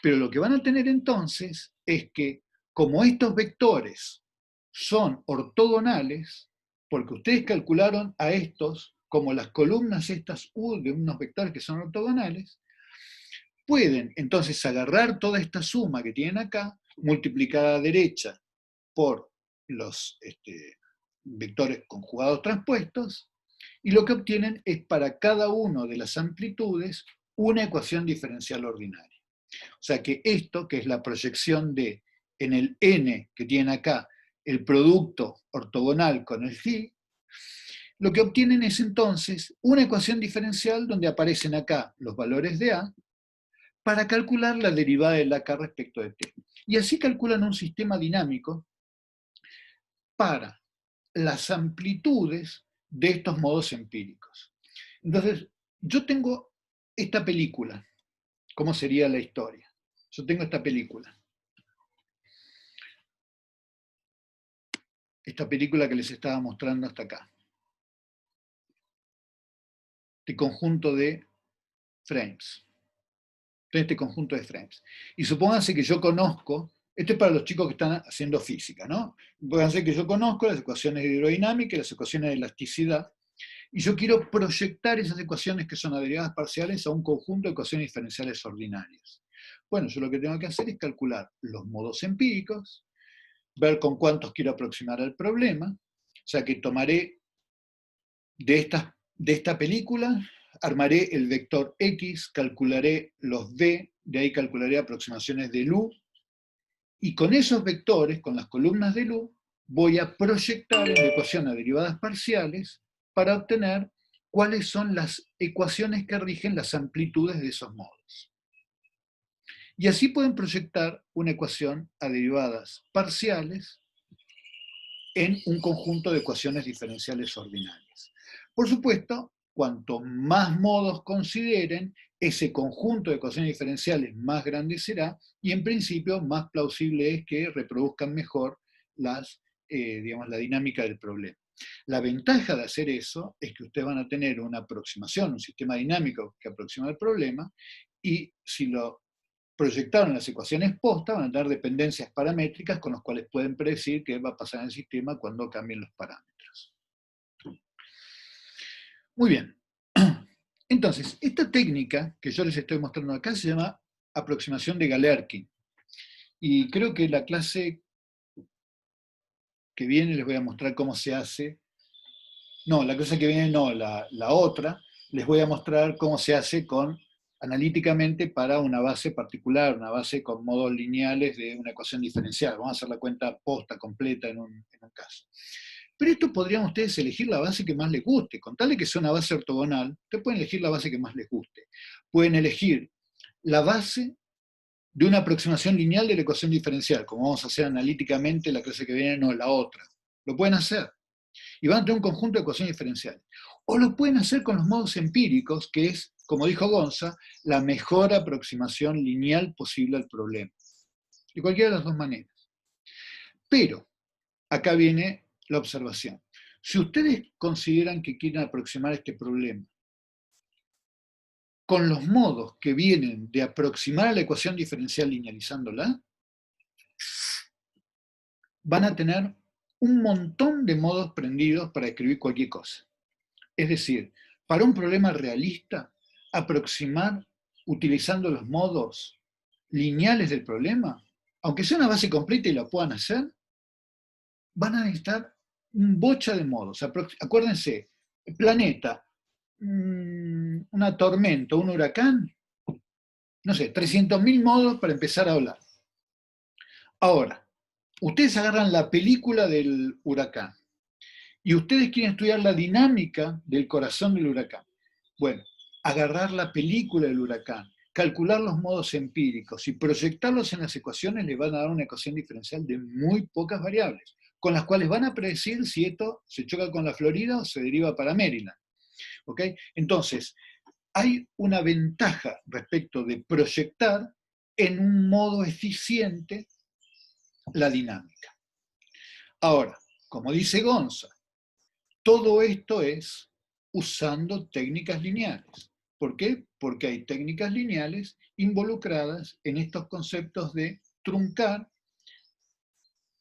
Pero lo que van a tener entonces es que, como estos vectores son ortogonales, porque ustedes calcularon a estos como las columnas estas U de unos vectores que son ortogonales, pueden entonces agarrar toda esta suma que tienen acá, multiplicar a la derecha por los vectores conjugados transpuestos, y lo que obtienen es para cada una de las amplitudes una ecuación diferencial ordinaria. O sea que esto, que es la proyección de, en el n que tienen acá, el producto ortogonal con el phi, lo que obtienen es entonces una ecuación diferencial donde aparecen acá los valores de A para calcular la derivada del AK respecto de T. Y así calculan un sistema dinámico para las amplitudes de estos modos empíricos. Entonces, yo tengo esta película. ¿Cómo sería la historia? Yo tengo esta película. Esta película que les estaba mostrando hasta acá. Este conjunto de frames. Este conjunto de frames. Y supónganse que yo conozco, esto es para los chicos que están haciendo física, ¿no? Supónganse que yo conozco las ecuaciones de hidrodinámica y las ecuaciones de elasticidad, y yo quiero proyectar esas ecuaciones que son derivadas parciales a un conjunto de ecuaciones diferenciales ordinarias. Bueno, yo lo que tengo que hacer es calcular los modos empíricos, ver con cuántos quiero aproximar al problema, o sea que tomaré de esta película, armaré el vector X, calcularé los V, de ahí calcularé aproximaciones de LU, y con esos vectores, con las columnas de LU, voy a proyectar en la ecuación a derivadas parciales para obtener cuáles son las ecuaciones que rigen las amplitudes de esos modos. Y así pueden proyectar una ecuación a derivadas parciales en un conjunto de ecuaciones diferenciales ordinarias. Por supuesto, cuanto más modos consideren, ese conjunto de ecuaciones diferenciales más grande será, y en principio más plausible es que reproduzcan mejor la dinámica del problema. La ventaja de hacer eso es que ustedes van a tener una aproximación, un sistema dinámico que aproxima el problema, y si lo proyectaron las ecuaciones posta, van a tener dependencias paramétricas con las cuales pueden predecir qué va a pasar en el sistema cuando cambien los parámetros. Muy bien. Entonces, esta técnica que yo les estoy mostrando acá se llama aproximación de Galerkin. Y creo que la clase que viene les voy a mostrar cómo se hace. No, la clase que viene no, la otra, les voy a mostrar cómo se hace analíticamente para una base particular, una base con modos lineales de una ecuación diferencial. Vamos a hacer la cuenta posta completa en un caso. Pero esto podrían ustedes elegir la base que más les guste. Con tal de que sea una base ortogonal, ustedes pueden elegir la base que más les guste. Pueden elegir la base de una aproximación lineal de la ecuación diferencial, como vamos a hacer analíticamente la clase que viene, no la otra. Lo pueden hacer. Y van a tener un conjunto de ecuaciones diferenciales. O lo pueden hacer con los modos empíricos, que es, como dijo Gonza, la mejor aproximación lineal posible al problema. De cualquiera de las dos maneras. Pero, acá viene la observación. Si ustedes consideran que quieren aproximar este problema con los modos que vienen de aproximar a la ecuación diferencial linealizándola, van a tener un montón de modos prendidos para escribir cualquier cosa. Es decir, para un problema realista, aproximar utilizando los modos lineales del problema, aunque sea una base completa y la puedan hacer, van a necesitar un bocha de modos. Acuérdense, planeta, una tormenta, un huracán, no sé, 300.000 modos para empezar a hablar. Ahora, ustedes agarran la película del huracán y ustedes quieren estudiar la dinámica del corazón del huracán. Bueno, agarrar la película del huracán, calcular los modos empíricos y proyectarlos en las ecuaciones les van a dar una ecuación diferencial de muy pocas variables, con las cuales van a predecir si esto se choca con la Florida o se deriva para Maryland. ¿Okay? Entonces, hay una ventaja respecto de proyectar en un modo eficiente la dinámica. Ahora, como dice Gonza, todo esto es usando técnicas lineales. ¿Por qué? Porque hay técnicas lineales involucradas en estos conceptos de truncar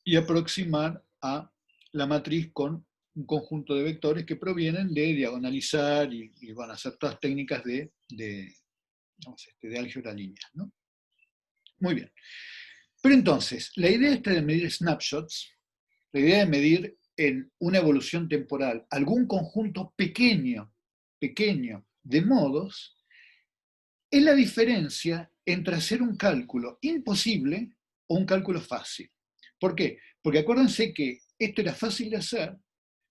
y aproximar a la matriz con un conjunto de vectores que provienen de diagonalizar y van a ser todas técnicas de álgebra lineal, ¿no? Muy bien. Pero entonces, la idea esta de medir snapshots, la idea de medir en una evolución temporal algún conjunto pequeño de modos, es la diferencia entre hacer un cálculo imposible o un cálculo fácil. ¿Por qué? Porque acuérdense que esto era fácil de hacer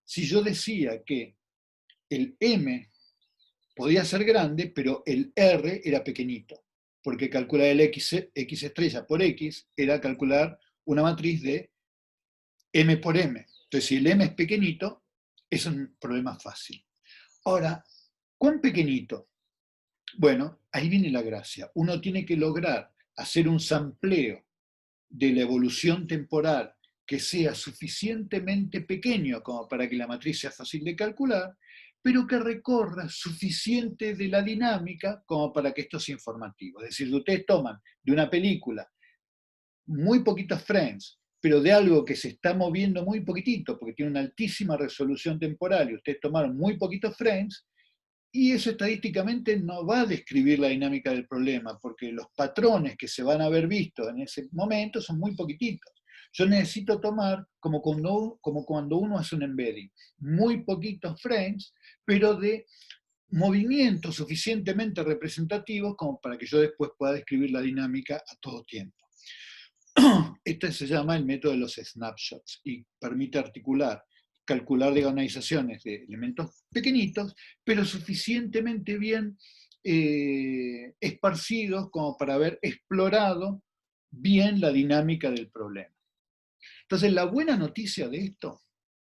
si yo decía que el M podía ser grande, pero el R era pequeñito, porque calcular el X estrella por X era calcular una matriz de M por M. Entonces, si el M es pequeñito, es un problema fácil. Ahora, ¿cuán pequeñito? Bueno, ahí viene la gracia. Uno tiene que lograr hacer un sampleo de la evolución temporal que sea suficientemente pequeño como para que la matriz sea fácil de calcular, pero que recorra suficiente de la dinámica como para que esto sea informativo. Es decir, ustedes toman de una película muy poquitos frames, pero de algo que se está moviendo muy poquitito, porque tiene una altísima resolución temporal, y ustedes tomaron muy poquitos frames, y eso estadísticamente no va a describir la dinámica del problema, porque los patrones que se van a haber visto en ese momento son muy poquititos. Yo necesito tomar, como cuando uno hace un embedding, muy poquitos frames, pero de movimientos suficientemente representativos como para que yo después pueda describir la dinámica a todo tiempo. Este se llama el método de los snapshots y permite articular, calcular diagonalizaciones de elementos pequeñitos, pero suficientemente bien esparcidos como para haber explorado bien la dinámica del problema. Entonces, la buena noticia de esto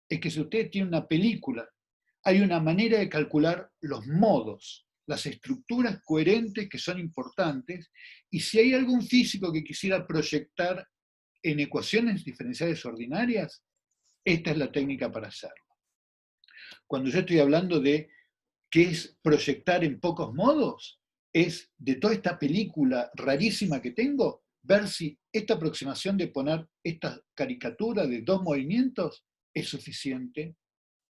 es que si usted tiene una película, hay una manera de calcular los modos, las estructuras coherentes que son importantes, y si hay algún físico que quisiera proyectar en ecuaciones diferenciales ordinarias, esta es la técnica para hacerlo. Cuando yo estoy hablando de qué es proyectar en pocos modos, es de toda esta película rarísima que tengo, ver si esta aproximación de poner esta caricatura de dos movimientos es suficiente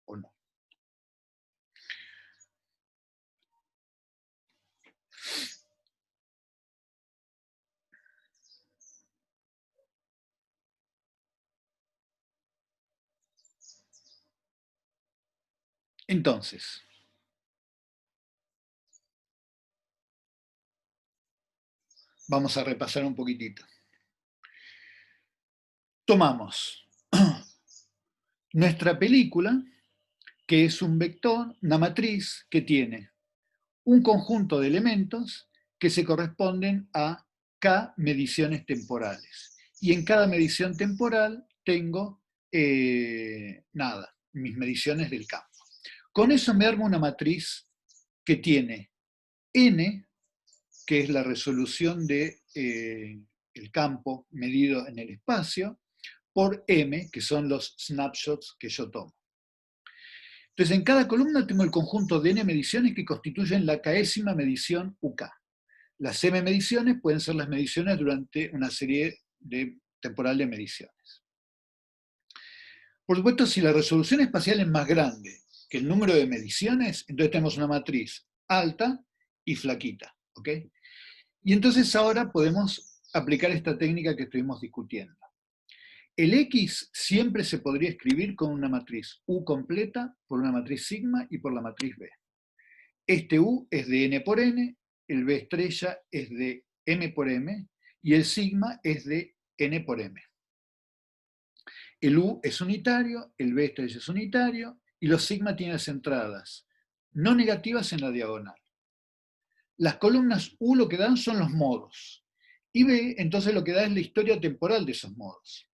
o no. Entonces, vamos a repasar un poquitito. Tomamos nuestra película, que es un vector, una matriz que tiene un conjunto de elementos que se corresponden a K mediciones temporales. Y en cada medición temporal tengo, mis mediciones del campo. Con eso me armo una matriz que tiene N, que es la resolución del el campo medido en el espacio, por M, que son los snapshots que yo tomo. Entonces, en cada columna tengo el conjunto de N mediciones que constituyen la késima medición UK. Las M mediciones pueden ser las mediciones durante una serie temporal de mediciones. Por supuesto, si la resolución espacial es más grande que el número de mediciones, entonces tenemos una matriz alta y flaquita. ¿Okay? Y entonces ahora podemos aplicar esta técnica que estuvimos discutiendo. El X siempre se podría escribir con una matriz U completa, por una matriz sigma y por la matriz B. Este U es de N por N, el B estrella es de M por M y el sigma es de N por M. El U es unitario, el B estrella es unitario y los sigma tienen las entradas no negativas en la diagonal. Las columnas U lo que dan son los modos y B entonces lo que da es la historia temporal de esos modos.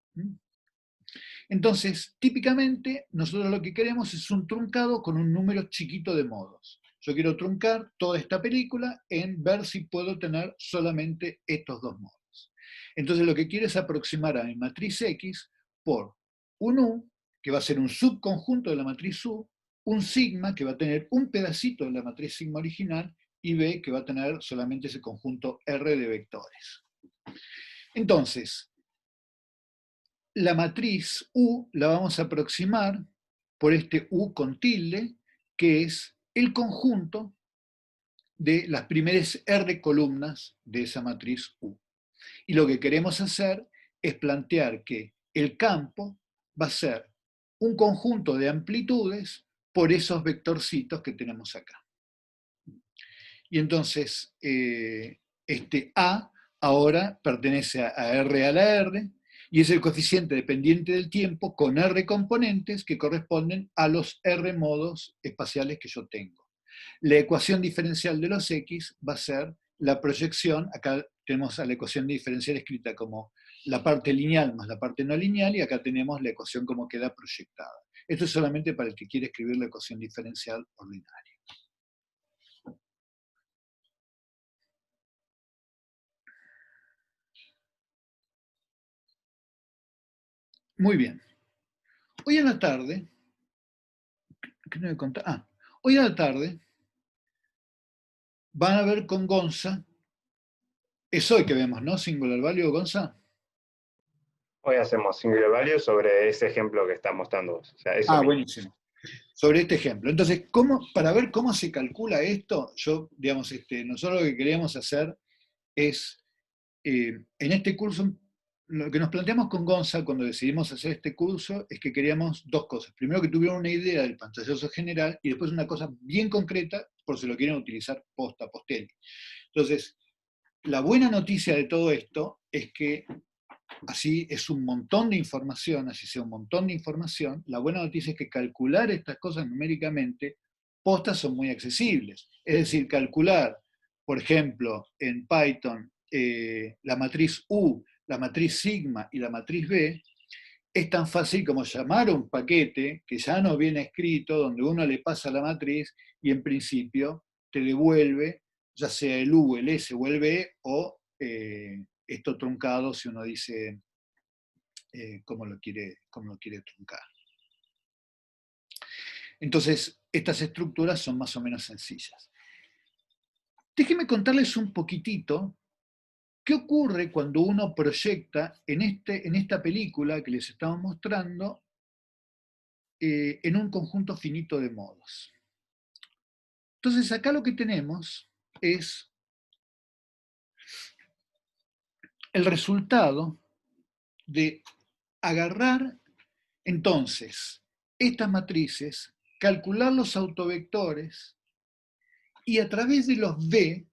Entonces, típicamente, nosotros lo que queremos es un truncado con un número chiquito de modos. Yo quiero truncar toda esta película en ver si puedo tener solamente estos dos modos. Entonces, lo que quiero es aproximar a mi matriz X por un U, que va a ser un subconjunto de la matriz U, un sigma, que va a tener un pedacito de la matriz sigma original, y B, que va a tener solamente ese conjunto R de vectores. Entonces, la matriz U la vamos a aproximar por este U con tilde, que es el conjunto de las primeras R columnas de esa matriz U. Y lo que queremos hacer es plantear que el campo va a ser un conjunto de amplitudes por esos vectorcitos que tenemos acá. Y entonces, este A ahora pertenece a R a la R, Y es el coeficiente dependiente del tiempo con R componentes que corresponden a los R modos espaciales que yo tengo. La ecuación diferencial de los X va a ser la proyección, acá tenemos a la ecuación diferencial escrita como la parte lineal más la parte no lineal, y acá tenemos la ecuación como queda proyectada. Esto es solamente para el que quiere escribir la ecuación diferencial ordinaria. Muy bien. Hoy a la tarde, ¿qué no me contar? Hoy a la tarde van a ver con Gonza, es hoy que vemos, ¿no? Singular value, Gonza. Hoy hacemos singular value sobre ese ejemplo que está mostrando vos. O sea, eso mismo. Buenísimo. Sobre este ejemplo. Entonces, para ver cómo se calcula esto, nosotros lo que queríamos hacer es, en este curso, lo que nos planteamos con Gonza cuando decidimos hacer este curso es que queríamos dos cosas. Primero, que tuvieran una idea del pantallazo general, y después una cosa bien concreta, por si lo quieren utilizar post a posteriori. Entonces, la buena noticia de todo esto es que así es un montón de información, así sea un montón de información. La buena noticia es que calcular estas cosas numéricamente, postas, son muy accesibles. Es decir, calcular, por ejemplo, en Python, la matriz U, la matriz sigma y la matriz B, es tan fácil como llamar a un paquete que ya no viene escrito, donde uno le pasa la matriz y en principio te devuelve, ya sea el U, el S o el B, o esto truncado si uno dice cómo lo quiere truncar. Entonces, estas estructuras son más o menos sencillas. Déjenme contarles un poquitito qué ocurre cuando uno proyecta en esta película que les estamos mostrando en un conjunto finito de modos. Entonces, acá lo que tenemos es el resultado de agarrar, entonces, estas matrices, calcular los autovectores y a través de los V,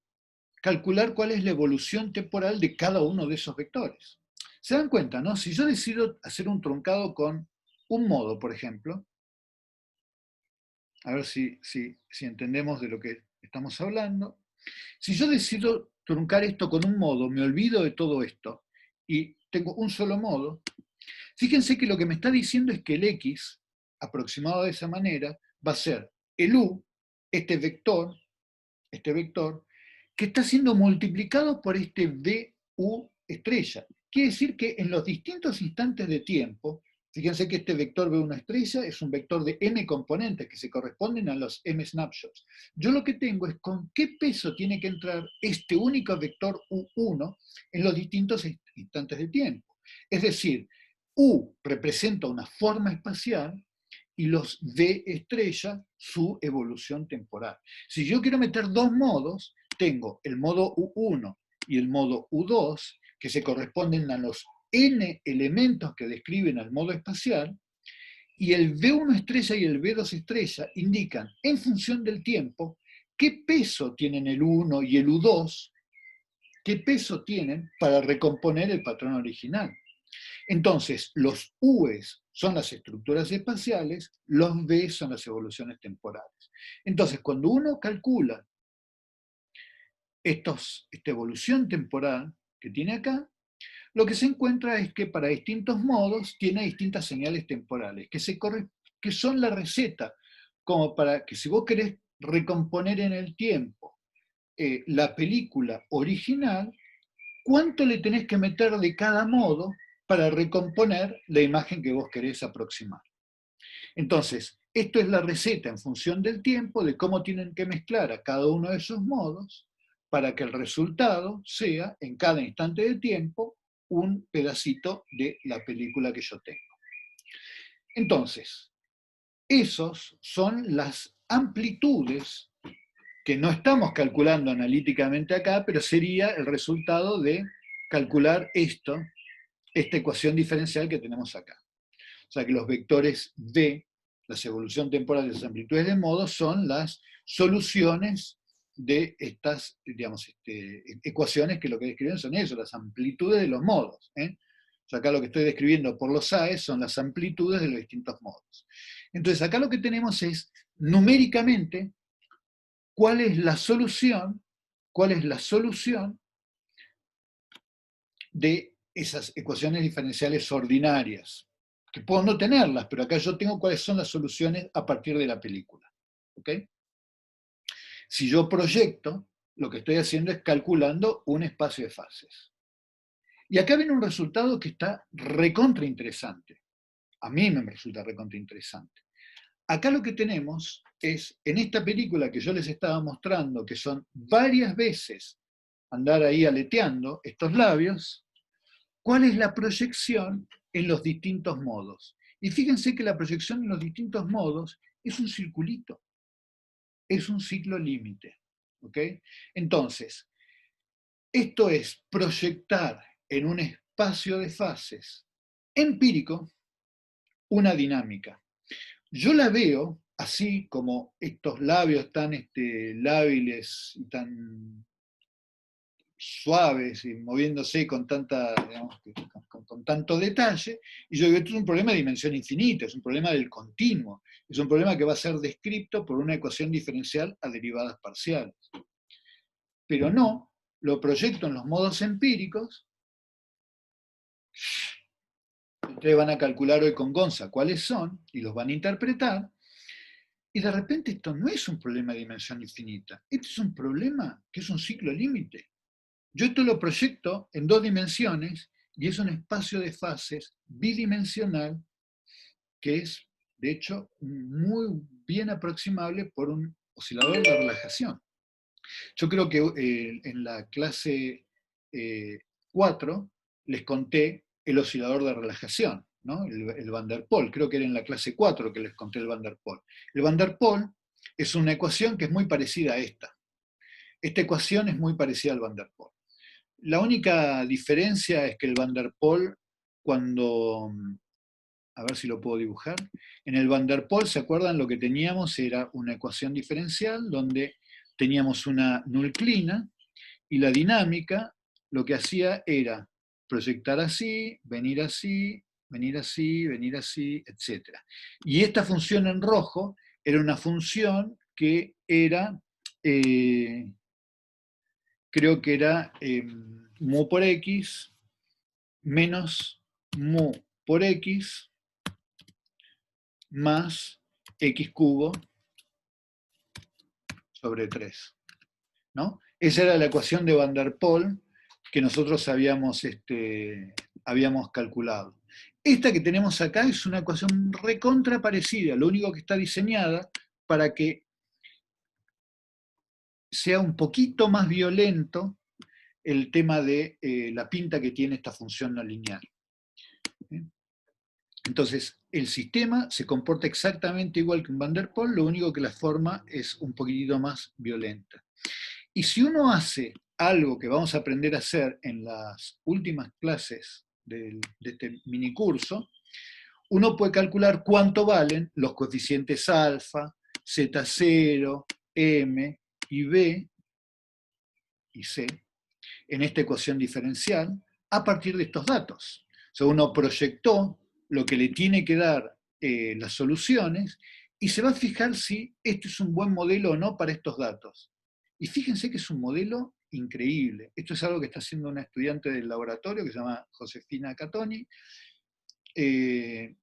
calcular cuál es la evolución temporal de cada uno de esos vectores. ¿Se dan cuenta, no? Si yo decido hacer un truncado con un modo, por ejemplo, a ver si entendemos de lo que estamos hablando. Si yo decido truncar esto con un modo, me olvido de todo esto y tengo un solo modo, fíjense que lo que me está diciendo es que el X, aproximado de esa manera, va a ser el U, este vector, que está siendo multiplicado por este VU estrella. Quiere decir que en los distintos instantes de tiempo, fíjense que este vector V1 estrella es un vector de m componentes que se corresponden a los m snapshots. Yo lo que tengo es con qué peso tiene que entrar este único vector U1 en los distintos instantes de tiempo. Es decir, U representa una forma espacial y los V estrella su evolución temporal. Si yo quiero meter dos modos, tengo el modo U1 y el modo U2, que se corresponden a los n elementos que describen al modo espacial, y el V1 estrella y el V2 estrella indican, en función del tiempo, qué peso tienen el U1 y el U2, qué peso tienen para recomponer el patrón original. Entonces, los U's son las estructuras espaciales, los V son las evoluciones temporales. Entonces, cuando uno calcula esta evolución temporal que tiene acá, lo que se encuentra es que para distintos modos tiene distintas señales temporales, que son la receta, como para que si vos querés recomponer en el tiempo la película original, ¿cuánto le tenés que meter de cada modo para recomponer la imagen que vos querés aproximar? Entonces, esto es la receta en función del tiempo de cómo tienen que mezclar a cada uno de esos modos para que el resultado sea, en cada instante de tiempo, un pedacito de la película que yo tengo. Entonces, esos son las amplitudes que no estamos calculando analíticamente acá, pero sería el resultado de calcular esta ecuación diferencial que tenemos acá. O sea que los vectores V, la evolución temporal de las amplitudes de modos, son las soluciones de estas, digamos, ecuaciones que lo que describen son eso, las amplitudes de los modos. Yo acá lo que estoy describiendo por los AES son las amplitudes de los distintos modos. Entonces acá lo que tenemos es, numéricamente, cuál es la solución de esas ecuaciones diferenciales ordinarias, que puedo no tenerlas, pero acá yo tengo cuáles son las soluciones a partir de la película. ¿Ok? Si yo proyecto, lo que estoy haciendo es calculando un espacio de fases. Y acá viene un resultado que está recontra interesante. A mí me resulta recontra interesante. Acá lo que tenemos es, en esta película que yo les estaba mostrando, que son varias veces andar ahí aleteando estos labios, ¿cuál es la proyección en los distintos modos? Y fíjense que la proyección en los distintos modos es un circulito, es un ciclo límite. ¿Ok? Entonces, esto es proyectar en un espacio de fases empírico una dinámica. Yo la veo así como estos labios tan lábiles y tan suaves y moviéndose con, tanta, digamos, con tanto detalle, y yo digo, esto es un problema de dimensión infinita, es un problema del continuo, es un problema que va a ser descrito por una ecuación diferencial a derivadas parciales. Pero no, lo proyecto en los modos empíricos. Ustedes van a calcular hoy con Gonza cuáles son, y los van a interpretar, y de repente esto no es un problema de dimensión infinita, esto es un problema que es un ciclo límite. Yo esto lo proyecto en 2 dimensiones, y es un espacio de fases bidimensional que es, de hecho, muy bien aproximable por un oscilador de relajación. Yo creo que en la clase 4 les conté el oscilador de relajación, ¿no? El Van der Pol. Creo que era en la clase 4 que les conté el Van der Pol. El Van der Pol es una ecuación que es muy parecida a esta. Esta ecuación es muy parecida al Van der Pol. La única diferencia es que el Van der Pol, cuando, a ver si lo puedo dibujar, en el Van der Pol, ¿se acuerdan? Lo que teníamos era una ecuación diferencial donde teníamos una nuclina, y la dinámica lo que hacía era proyectar así, venir así, venir así, venir así, etc. Y esta función en rojo era una función que era, creo que era mu por x menos mu por x más x cubo sobre 3. ¿No? Esa era la ecuación de Van der Pol que nosotros habíamos calculado. Esta que tenemos acá es una ecuación recontra parecida, lo único que está diseñada para que sea un poquito más violento el tema de la pinta que tiene esta función no lineal. Entonces, el sistema se comporta exactamente igual que un Van der Pol, lo único que la forma es un poquitito más violenta. Y si uno hace algo que vamos a aprender a hacer en las últimas clases de este minicurso, uno puede calcular cuánto valen los coeficientes alfa, z0, m y b y c en esta ecuación diferencial a partir de estos datos. O sea, uno proyectó lo que le tiene que dar las soluciones y se va a fijar si este es un buen modelo o no para estos datos. Y fíjense que es un modelo increíble. Esto es algo que está haciendo una estudiante del laboratorio que se llama Josefina Catoni, que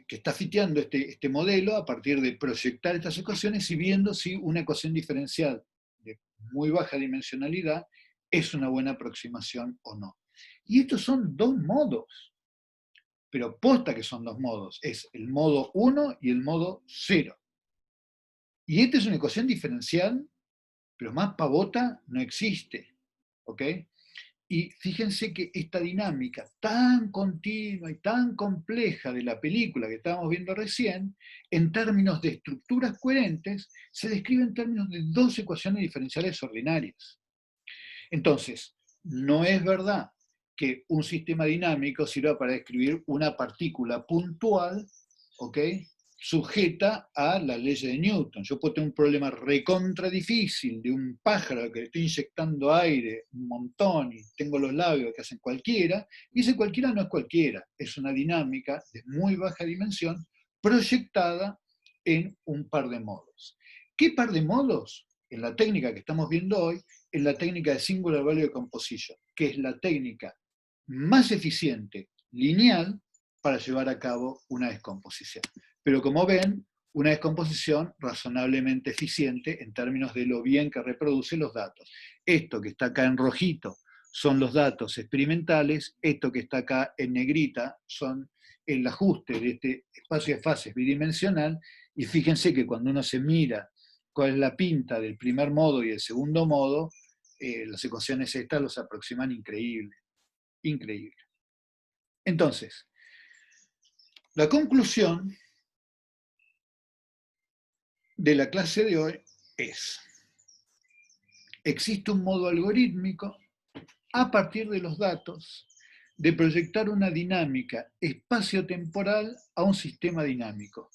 está fiteando este modelo a partir de proyectar estas ecuaciones y viendo si una ecuación diferencial de muy baja dimensionalidad es una buena aproximación o no. Y estos son 2 modos, pero posta que son 2 modos, es el modo 1 y el modo 0. Y esta es una ecuación diferencial, pero más pavota no existe, ¿ok? Y fíjense que esta dinámica tan continua y tan compleja de la película que estábamos viendo recién, en términos de estructuras coherentes, se describe en términos de 2 ecuaciones diferenciales ordinarias. Entonces, no es verdad que un sistema dinámico sirva para describir una partícula puntual, ¿ok? sujeta a la ley de Newton. Yo puedo tener un problema recontra difícil de un pájaro que le estoy inyectando aire un montón y tengo los labios que hacen cualquiera, y ese cualquiera no es cualquiera, es una dinámica de muy baja dimensión proyectada en un par de modos. ¿Qué par de modos? En la técnica que estamos viendo hoy, es la técnica de Singular Value Decomposition, que es la técnica más eficiente, lineal, para llevar a cabo una descomposición. Pero como ven, una descomposición razonablemente eficiente en términos de lo bien que reproduce los datos. Esto que está acá en rojito son los datos experimentales, esto que está acá en negrita son el ajuste de este espacio de fases bidimensional, y fíjense que cuando uno se mira cuál es la pinta del primer modo y el segundo modo, las ecuaciones estas los aproximan increíble, increíble. Entonces, la conclusión de la clase de hoy es: existe un modo algorítmico a partir de los datos de proyectar una dinámica espacio-temporal a un sistema dinámico.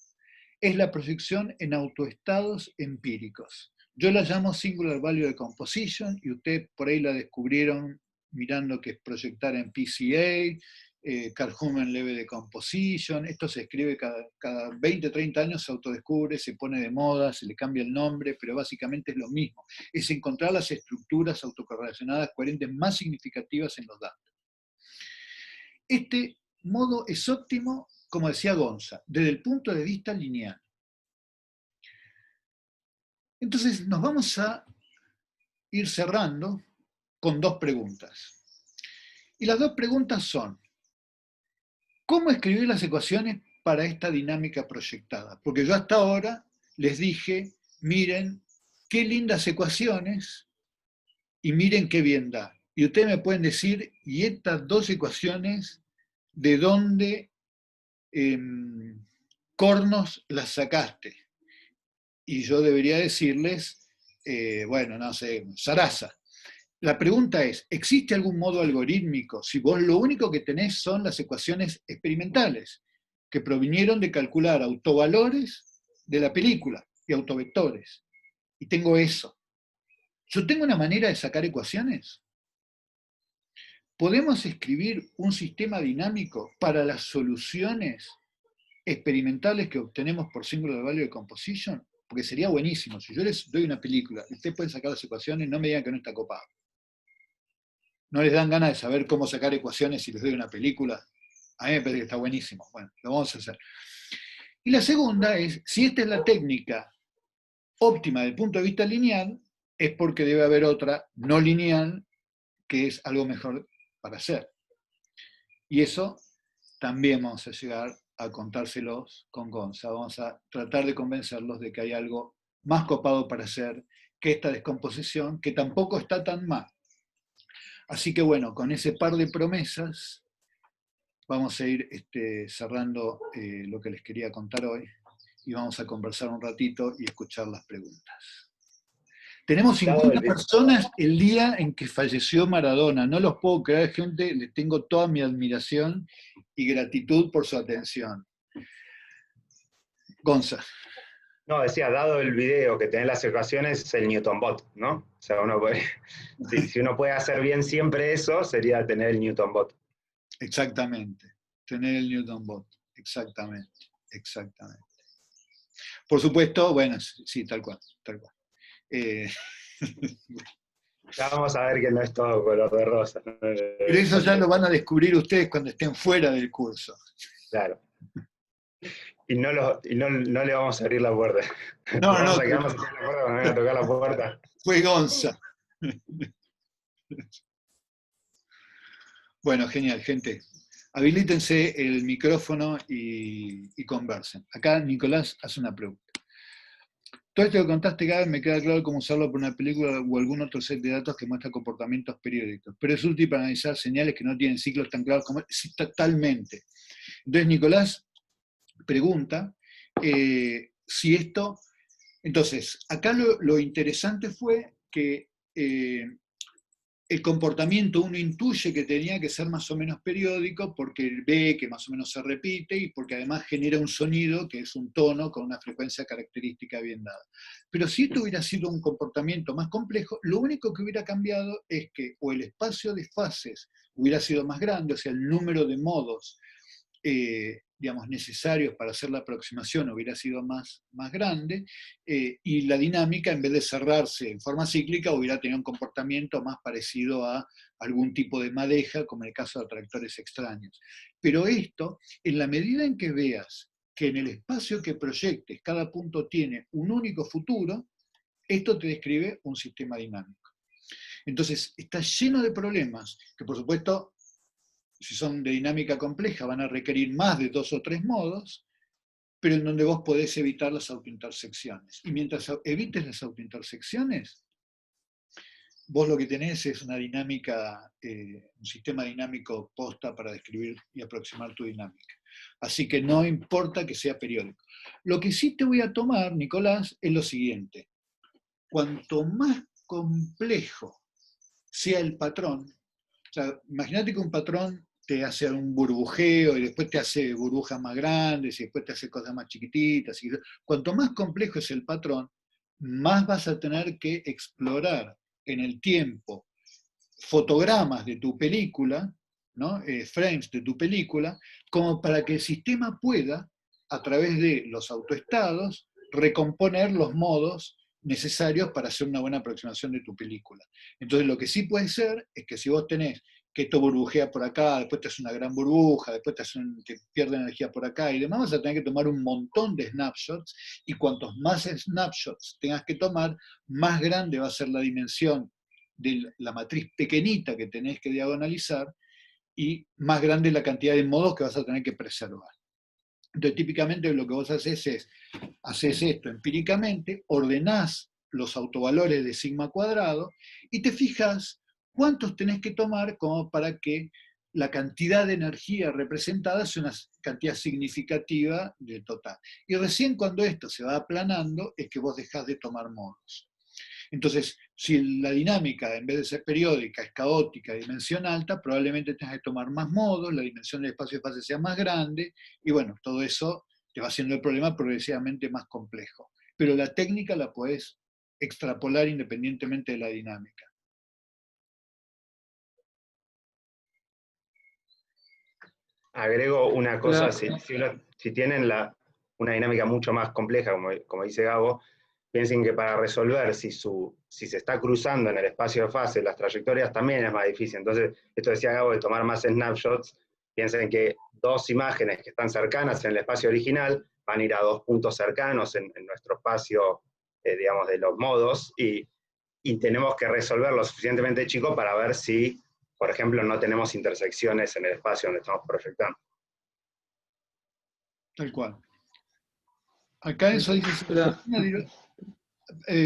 Es la proyección en autoestados empíricos. Yo la llamo Singular Value Decomposition y ustedes por ahí la descubrieron mirando que es proyectar en PCA, Carl-Human Level Decomposition. Esto se escribe cada 20, 30 años, se autodescubre, se pone de moda, se le cambia el nombre, pero básicamente es lo mismo. Es encontrar las estructuras autocorrelacionadas coherentes más significativas en los datos. Este modo es óptimo, como decía Gonza, desde el punto de vista lineal. Entonces nos vamos a ir cerrando con dos preguntas. Y las dos preguntas son: ¿cómo escribir las ecuaciones para esta dinámica proyectada? Porque yo hasta ahora les dije, miren qué lindas ecuaciones y miren qué bien da. Y ustedes me pueden decir, ¿y estas dos ecuaciones de dónde cornos las sacaste? Y yo debería decirles, bueno, no sé, Sarasa. La pregunta es, ¿existe algún modo algorítmico si vos lo único que tenés son las ecuaciones experimentales que provinieron de calcular autovalores de la película y autovectores? Y tengo eso. ¿Yo tengo una manera de sacar ecuaciones? ¿Podemos escribir un sistema dinámico para las soluciones experimentales que obtenemos por Singular Value Decomposition? Porque sería buenísimo. Si yo les doy una película y ustedes pueden sacar las ecuaciones, no me digan que no está copado. ¿No les dan ganas de saber cómo sacar ecuaciones si les doy una película? A mí me parece que está buenísimo. Bueno, lo vamos a hacer. Y la segunda es, si esta es la técnica óptima desde el punto de vista lineal, es porque debe haber otra no lineal que es algo mejor para hacer. Y eso también vamos a llegar a contárselos con Gonza. Vamos a tratar de convencerlos de que hay algo más copado para hacer que esta descomposición, que tampoco está tan mal. Así que bueno, con ese par de promesas vamos a ir cerrando lo que les quería contar hoy y vamos a conversar un ratito y escuchar las preguntas. Tenemos 50 personas el día en que falleció Maradona. No los puedo creer, gente. Les tengo toda mi admiración y gratitud por su atención. Gonza. No, decía, dado el video que tiene las ecuaciones, es el Newton Bot, ¿no? O sea, uno puede, si uno puede hacer bien siempre eso, sería tener el Newton Bot. Exactamente, tener el Newton Bot, exactamente, exactamente. Por supuesto, bueno, sí, tal cual, tal cual. Ya vamos a ver que no es todo color de rosa. ¿No? Pero eso ya lo van a descubrir ustedes cuando estén fuera del curso. Claro. Y no le vamos a abrir la puerta. No, vamos no. a quedarnos sin la puerta cuando venga a tocar la puerta. Fue Gonza. Bueno, genial, gente. Habilítense el micrófono y conversen. Acá Nicolás hace una pregunta. Todo esto que contaste, Gaby, me queda claro cómo usarlo por una película o algún otro set de datos que muestra comportamientos periódicos. Pero es útil para analizar señales que no tienen ciclos tan claros como... Sí, totalmente. Entonces, Nicolás pregunta si esto... Entonces, acá lo interesante fue que el comportamiento uno intuye que tenía que ser más o menos periódico porque ve que más o menos se repite y porque además genera un sonido que es un tono con una frecuencia característica bien dada. Pero si esto hubiera sido un comportamiento más complejo, lo único que hubiera cambiado es que o el espacio de fases hubiera sido más grande, o sea, el número de modos digamos, necesarios para hacer la aproximación hubiera sido más grande, y la dinámica, en vez de cerrarse en forma cíclica, hubiera tenido un comportamiento más parecido a algún tipo de madeja, como en el caso de atractores extraños. Pero esto, en la medida en que veas que en el espacio que proyectes cada punto tiene un único futuro, esto te describe un sistema dinámico. Entonces, está lleno de problemas que, por supuesto, si son de dinámica compleja, van a requerir más de 2 o 3 modos, pero en donde vos podés evitar las autointersecciones. Y mientras evites las autointersecciones, vos lo que tenés es una dinámica, un sistema dinámico posta para describir y aproximar tu dinámica. Así que no importa que sea periódico. Lo que sí te voy a tomar, Nicolás, es lo siguiente. Cuanto más complejo sea el patrón, o sea, imagínate que un patrón te hace un burbujeo y después te hace burbujas más grandes y después te hace cosas más chiquititas. Cuanto más complejo es el patrón, más vas a tener que explorar en el tiempo fotogramas de tu película, ¿no? Frames de tu película, como para que el sistema pueda, a través de los autoestados, recomponer los modos necesarios para hacer una buena aproximación de tu película. Entonces lo que sí puede ser es que si vos tenés que esto burbujea por acá, después te hace una gran burbuja, después te pierde energía por acá y demás, vas a tener que tomar un montón de snapshots, y cuantos más snapshots tengas que tomar, más grande va a ser la dimensión de la matriz pequeñita que tenés que diagonalizar, y más grande es la cantidad de modos que vas a tener que preservar. Entonces, típicamente lo que vos haces es, haces esto empíricamente, ordenás los autovalores de sigma cuadrado y te fijas cuántos tenés que tomar como para que la cantidad de energía representada sea una cantidad significativa del total. Y recién cuando esto se va aplanando es que vos dejás de tomar modos. Entonces, si la dinámica, en vez de ser periódica, es caótica, de dimensión alta, probablemente tengas que tomar más modos, la dimensión del espacio de fase sea más grande, y bueno, todo eso te va haciendo el problema progresivamente más complejo. Pero la técnica la podés extrapolar independientemente de la dinámica. Agrego una cosa, si tienen una dinámica mucho más compleja, como dice Gabo, piensen que para resolver si se está cruzando en el espacio de fase, las trayectorias también es más difícil. Entonces, esto decía Gabo de tomar más snapshots, piensen que dos imágenes que están cercanas en el espacio original van a ir a dos puntos cercanos en nuestro espacio, digamos, de los modos, y tenemos que resolver lo suficientemente chico para ver si, por ejemplo, no tenemos intersecciones en el espacio donde estamos proyectando. Tal cual. Acá eso dice,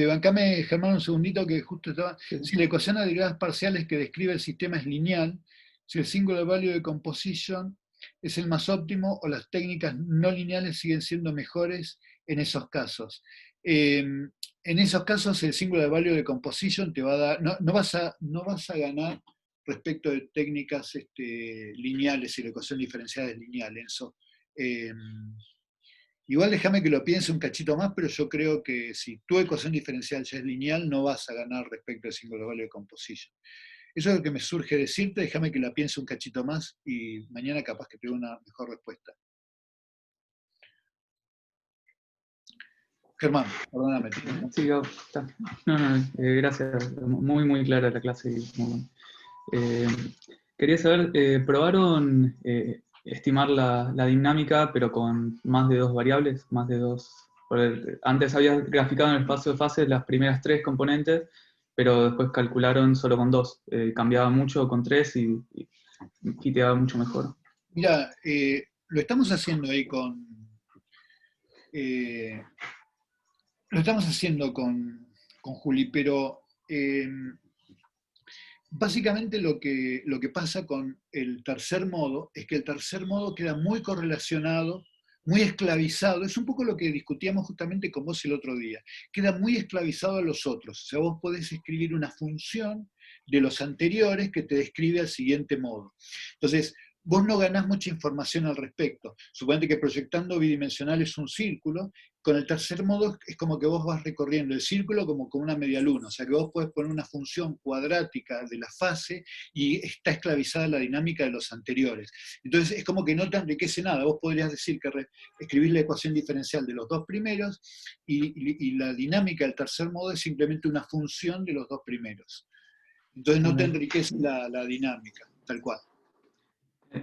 bancame, Germán, un segundito, que justo estaba. Si la ecuación de derivadas parciales que describe el sistema es lineal, si el singular value de composition es el más óptimo, o las técnicas no lineales siguen siendo mejores en esos casos. En esos casos, el singular value de composition te va a dar, no vas a ganar respecto de técnicas lineales, y la ecuación diferencial es lineal, eso. Igual déjame que lo piense un cachito más, pero yo creo que si tu ecuación diferencial ya es lineal, no vas a ganar respecto al singular value de composition. Eso es lo que me surge decirte, déjame que la piense un cachito más y mañana capaz que te doy una mejor respuesta. Germán, perdóname. Sí, está. Gracias. Muy, muy clara la clase. Quería saber, ¿probaron estimar la dinámica, pero con más de dos variables? Más de dos. Antes había graficado en el espacio de fase las primeras 3 componentes, pero después calcularon solo con 2. Cambiaba mucho con 3 y fiteaba mucho mejor. Mira, lo estamos haciendo ahí lo estamos haciendo con Juli, pero básicamente lo que pasa con el tercer modo es que el tercer modo queda muy correlacionado muy esclavizado, es un poco lo que discutíamos justamente con vos el otro día, queda muy esclavizado a los otros, o sea, vos podés escribir una función de los anteriores que te describe al siguiente modo. Entonces, vos no ganás mucha información al respecto. Suponete que proyectando bidimensional es un círculo, con el tercer modo es como que vos vas recorriendo el círculo como con una media luna, o sea que vos podés poner una función cuadrática de la fase y está esclavizada la dinámica de los anteriores. Entonces es como que no te enriquece nada. Vos podrías decir que escribís la ecuación diferencial de los dos primeros y la dinámica del tercer modo es simplemente una función de los dos primeros. Entonces no te enriquece la dinámica, tal cual.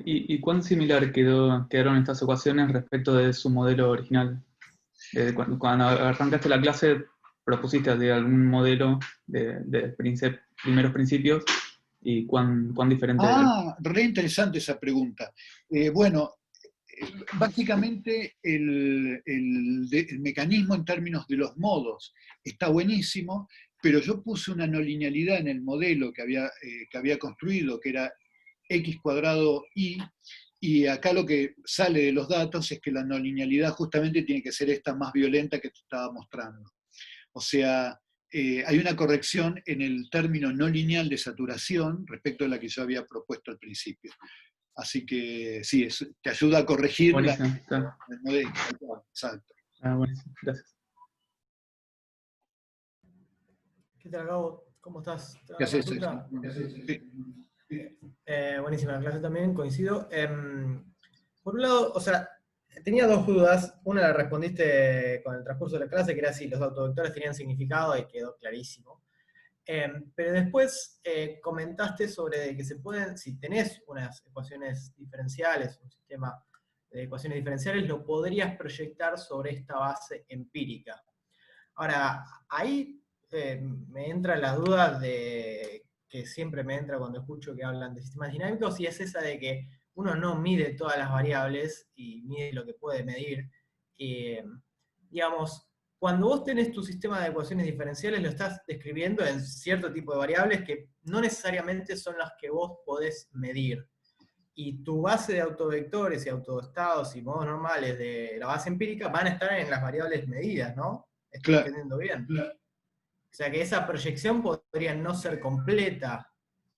¿Y cuán similar quedaron estas ecuaciones respecto de su modelo original? Cuando arrancaste la clase, propusiste algún modelo de primeros principios, y cuán diferente era. Re interesante esa pregunta. Bueno, básicamente el mecanismo en términos de los modos está buenísimo, pero yo puse una no linealidad en el modelo que había construido, que era x cuadrado y acá lo que sale de los datos es que la no linealidad justamente tiene que ser esta más violenta que te estaba mostrando. O sea, hay una corrección en el término no lineal de saturación respecto a la que yo había propuesto al principio. Así que sí, te ayuda a corregir el modelo. Exacto. Buenísimo, gracias. ¿Qué tal, Gabo? ¿Cómo estás? ¿Qué haces? Buenísima la clase también, coincido. Por un lado, o sea, tenía dos dudas. Una la respondiste con el transcurso de la clase, que era si los autovectores tenían significado, y quedó clarísimo. Pero después comentaste sobre que se pueden, si tenés unas ecuaciones diferenciales, un sistema de ecuaciones diferenciales, lo podrías proyectar sobre esta base empírica. Ahora, ahí me entra la duda que siempre me entra cuando escucho que hablan de sistemas dinámicos, y es esa de que uno no mide todas las variables y mide lo que puede medir. Digamos, cuando vos tenés tu sistema de ecuaciones diferenciales, lo estás describiendo en cierto tipo de variables que no necesariamente son las que vos podés medir. Y tu base de autovectores y autoestados y modos normales de la base empírica van a estar en las variables medidas, ¿no? ¿Estoy entendiendo bien? Claro. O sea que esa proyección podría no ser completa,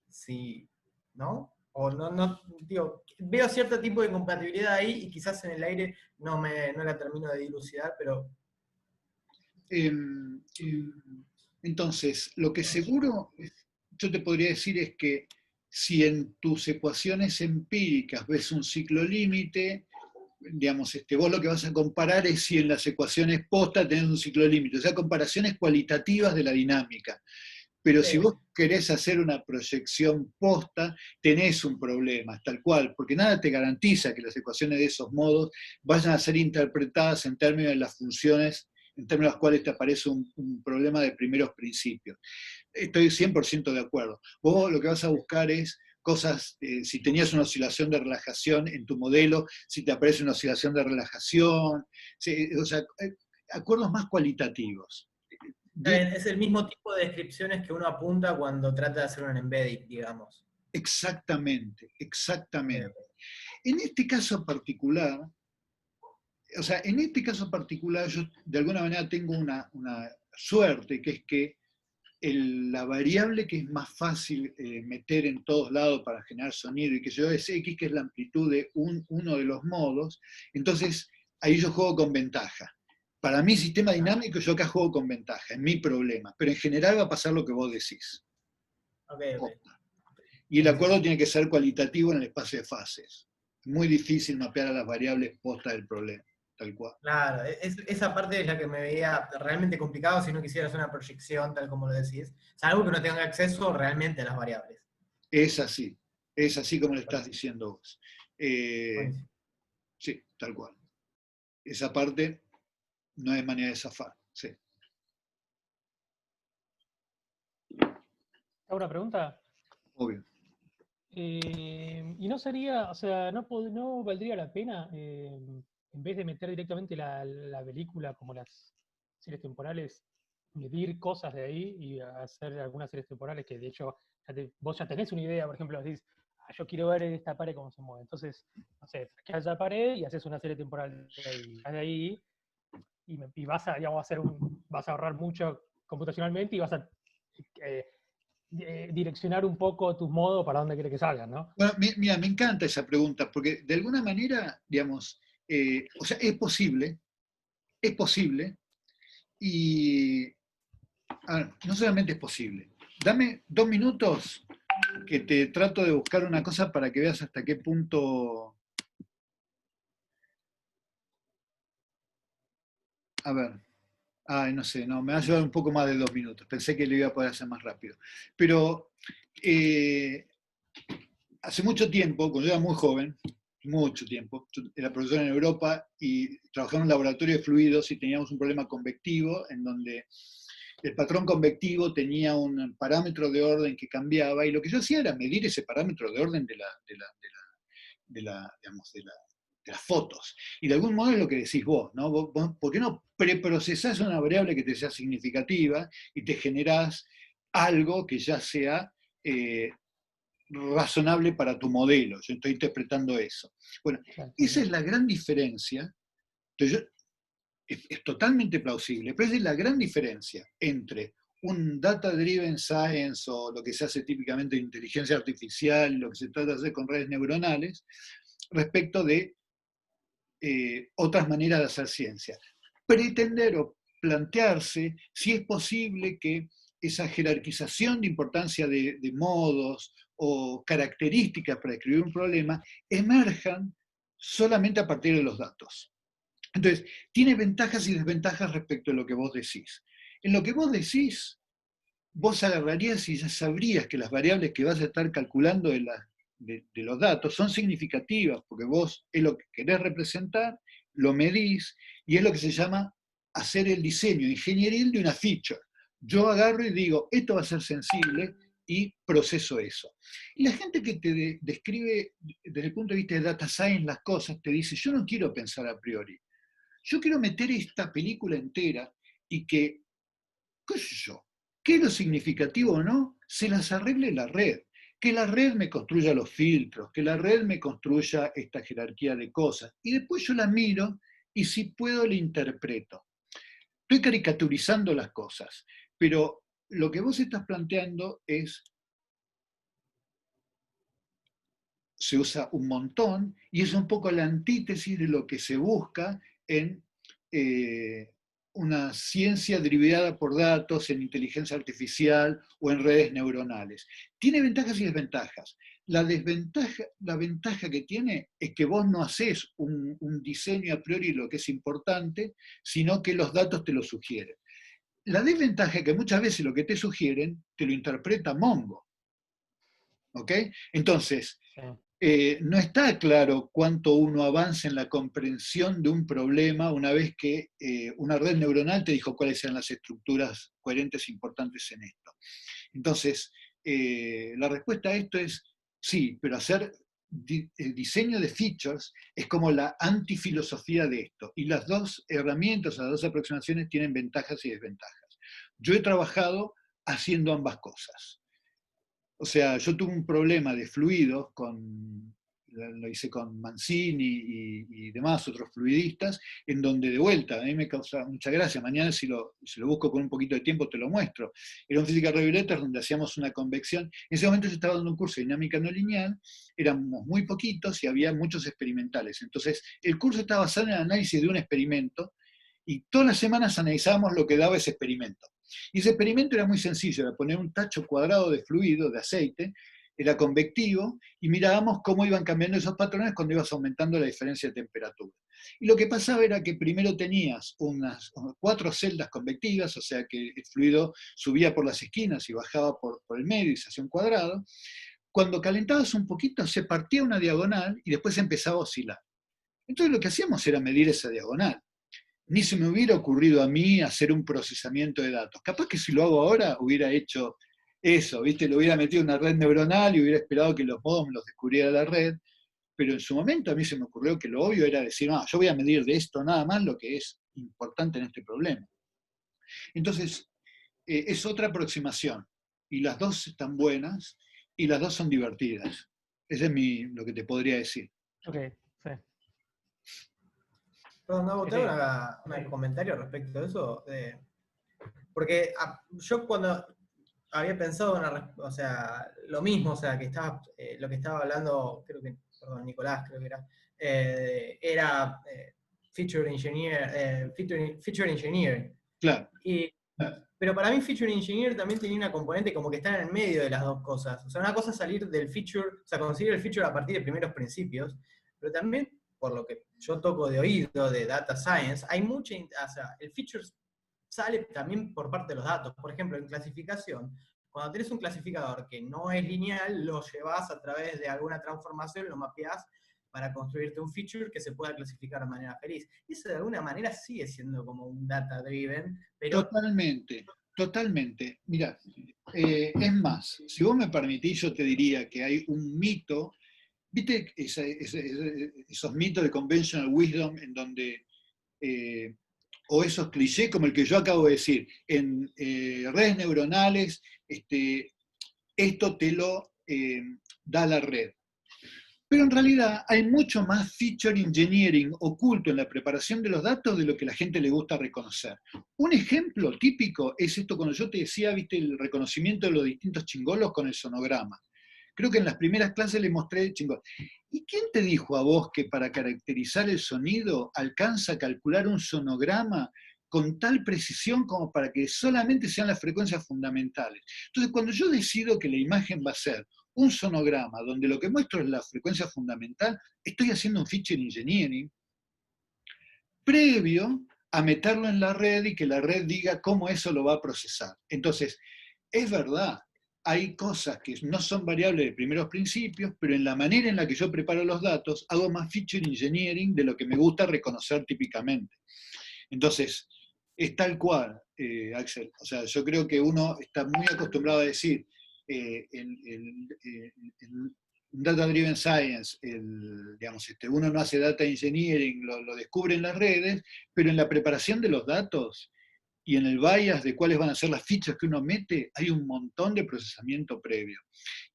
si, ¿no? O no, digo, veo cierto tipo de compatibilidad ahí y quizás en el aire no la termino de dilucidar, pero... Entonces, lo que seguro yo te podría decir es que si en tus ecuaciones empíricas ves un ciclo límite, digamos, vos lo que vas a comparar es si en las ecuaciones posta tenés un ciclo límite, o sea, comparaciones cualitativas de la dinámica. Pero si vos querés hacer una proyección posta, tenés un problema, tal cual, porque nada te garantiza que las ecuaciones de esos modos vayan a ser interpretadas en términos de las funciones en términos de los cuales te aparece un problema de primeros principios. Estoy 100% de acuerdo. Vos lo que vas a buscar es cosas, si tenías una oscilación de relajación en tu modelo, si te aparece una oscilación de relajación, o sea, acuerdos más cualitativos. Es el mismo tipo de descripciones que uno apunta cuando trata de hacer un embedding, digamos. Exactamente, exactamente. En este caso particular, o sea, en este caso particular yo de alguna manera tengo una suerte, que es que la variable que es más fácil meter en todos lados para generar sonido y que yo es X, que es la amplitud de uno de los modos, entonces ahí yo juego con ventaja. Para mi sistema dinámico yo acá juego con ventaja, es mi problema, pero en general va a pasar lo que vos decís. Okay. Y el acuerdo tiene que ser cualitativo en el espacio de fases. Es muy difícil mapear a las variables posta del problema, tal cual. Claro, esa parte es la que me veía realmente complicado si no quisieras una proyección tal como lo decís, salvo que no tenga acceso realmente a las variables. Es así como lo estás diciendo vos. Sí, tal cual. Esa parte no hay manera de zafar. Sí. ¿Hago una pregunta? Obvio. Y no sería, o sea, no valdría la pena, en vez de meter directamente la película como las series temporales, medir cosas de ahí y hacer algunas series temporales que de hecho vos ya tenés una idea, por ejemplo, decís, yo quiero ver esta pared cómo se mueve. Entonces, no sé, traqueas la pared y haces una serie temporal de ahí y vas a, digamos, vas a ahorrar mucho computacionalmente y vas a eh, direccionar un poco tus modos para dónde quieres que salgan, ¿no? Bueno, mira, me encanta esa pregunta, porque de alguna manera, digamos, o sea, es posible, y no solamente es posible. Dame 2 minutos que te trato de buscar una cosa para que veas hasta qué punto. A ver. Ay, no sé, no, me va a llevar un poco más de 2 minutos. Pensé que lo iba a poder hacer más rápido. Pero hace mucho tiempo, cuando yo era muy joven, mucho tiempo, yo era profesor en Europa y trabajaba en un laboratorio de fluidos y teníamos un problema convectivo en donde el patrón convectivo tenía un parámetro de orden que cambiaba y lo que yo hacía era medir ese parámetro de orden digamos, de las fotos. Y de algún modo es lo que decís vos, ¿no? ¿Por qué no preprocesás una variable que te sea significativa y te generás algo que ya sea razonable para tu modelo? Yo estoy interpretando eso. Bueno, esa es la gran diferencia. Entonces, es totalmente plausible, pero esa es la gran diferencia entre un data-driven science o lo que se hace típicamente en inteligencia artificial, lo que se trata de hacer con redes neuronales, respecto de otras maneras de hacer ciencia. Pretender o plantearse si es posible que esa jerarquización de importancia de modos o características para describir un problema emerjan solamente a partir de los datos. Entonces, tiene ventajas y desventajas respecto a lo que vos decís. En lo que vos decís, vos agarrarías y ya sabrías que las variables que vas a estar calculando de los datos son significativas, porque vos es lo que querés representar, lo medís, y es lo que se llama hacer el diseño ingenieril de una feature. Yo agarro y digo, esto va a ser sensible, y proceso eso. Y la gente que te describe desde el punto de vista de data science las cosas, te dice, yo no quiero pensar a priori. Yo quiero meter esta película entera y que, qué sé yo, qué es lo significativo o no, se las arregle la red. Que la red me construya los filtros, que la red me construya esta jerarquía de cosas. Y después yo la miro y si puedo la interpreto. Estoy caricaturizando las cosas, pero lo que vos estás planteando se usa un montón y es un poco la antítesis de lo que se busca en una ciencia derivada por datos, en inteligencia artificial o en redes neuronales. Tiene ventajas y desventajas. La ventaja que tiene es que vos no haces un diseño a priori de lo que es importante, sino que los datos te lo sugieren. La desventaja es que muchas veces lo que te sugieren te lo interpreta Mongo. ¿Ok? Entonces, no está claro cuánto uno avanza en la comprensión de un problema una vez que una red neuronal te dijo cuáles eran las estructuras coherentes e importantes en esto. Entonces, la respuesta a esto es sí, pero hacer el diseño de features es como la antifilosofía de esto. Y las dos herramientas, las dos aproximaciones tienen ventajas y desventajas. Yo he trabajado haciendo ambas cosas. O sea, yo tuve un problema de fluidos, lo hice con Mancini y demás, otros fluidistas, en donde de vuelta, a mí me causa mucha gracia, mañana si lo busco con un poquito de tiempo te lo muestro. Era un física Revioleta donde hacíamos una convección. En ese momento yo estaba dando un curso de dinámica no lineal, éramos muy poquitos y había muchos experimentales. Entonces, el curso estaba basado en el análisis de un experimento y todas las semanas analizábamos lo que daba ese experimento. Y ese experimento era muy sencillo, era poner un tacho cuadrado de fluido, de aceite, era convectivo, y mirábamos cómo iban cambiando esos patrones cuando ibas aumentando la diferencia de temperatura. Y lo que pasaba era que primero tenías unas 4 celdas convectivas, o sea que el fluido subía por las esquinas y bajaba por el medio y se hacía un cuadrado. Cuando calentabas un poquito se partía una diagonal y después empezaba a oscilar. Entonces lo que hacíamos era medir esa diagonal. Ni se me hubiera ocurrido a mí hacer un procesamiento de datos. Capaz que si lo hago ahora hubiera hecho eso, ¿viste? Lo hubiera metido en una red neuronal y hubiera esperado que los modos me los descubriera la red, pero en su momento a mí se me ocurrió que lo obvio era decir, no, yo voy a medir de esto nada más lo que es importante en este problema. Entonces, es otra aproximación, y las dos están buenas, y las dos son divertidas. Ese es lo que te podría decir. Ok, sí. Perdón, Gabo, te Sí. hago un comentario respecto a eso. Porque yo cuando había pensado o sea, lo mismo, o sea, que estaba, lo que estaba hablando, creo que, perdón, Nicolás, creo que era feature engineering. Claro. Pero para mí feature engineer también tenía una componente como que está en el medio de las dos cosas. O sea, una cosa es salir del feature, o sea, conseguir el feature a partir de primeros principios, pero también, por lo que yo toco de oído de data science, hay mucha, o sea, el feature sale también por parte de los datos. Por ejemplo, en clasificación, cuando tenés un clasificador que no es lineal, lo llevas a través de alguna transformación, lo mapeás para construirte un feature que se pueda clasificar de manera feliz. Y eso de alguna manera sigue siendo como un data driven, pero... Totalmente, totalmente. Mira, es más, si vos me permitís, yo te diría que hay un mito, ¿viste esos mitos de conventional wisdom en donde, o esos clichés como el que yo acabo de decir, en redes neuronales, esto te lo da la red? Pero en realidad hay mucho más feature engineering oculto en la preparación de los datos de lo que la gente le gusta reconocer. Un ejemplo típico es esto cuando yo te decía, viste, el reconocimiento de los distintos chingolos con el sonograma. Creo que en las primeras clases le mostré chingolos. ¿Y quién te dijo a vos que para caracterizar el sonido alcanza a calcular un sonograma con tal precisión como para que solamente sean las frecuencias fundamentales? Entonces, cuando yo decido que la imagen va a ser un sonograma donde lo que muestro es la frecuencia fundamental, estoy haciendo un feature engineering previo a meterlo en la red y que la red diga cómo eso lo va a procesar. Entonces, es verdad, hay cosas que no son variables de primeros principios, pero en la manera en la que yo preparo los datos, hago más feature engineering de lo que me gusta reconocer típicamente. Entonces, es tal cual, Axel. O sea, yo creo que uno está muy acostumbrado a decir, en Data Driven Science, digamos, uno no hace data engineering, lo descubre en las redes, pero en la preparación de los datos y en el bias de cuáles van a ser las fichas que uno mete, hay un montón de procesamiento previo.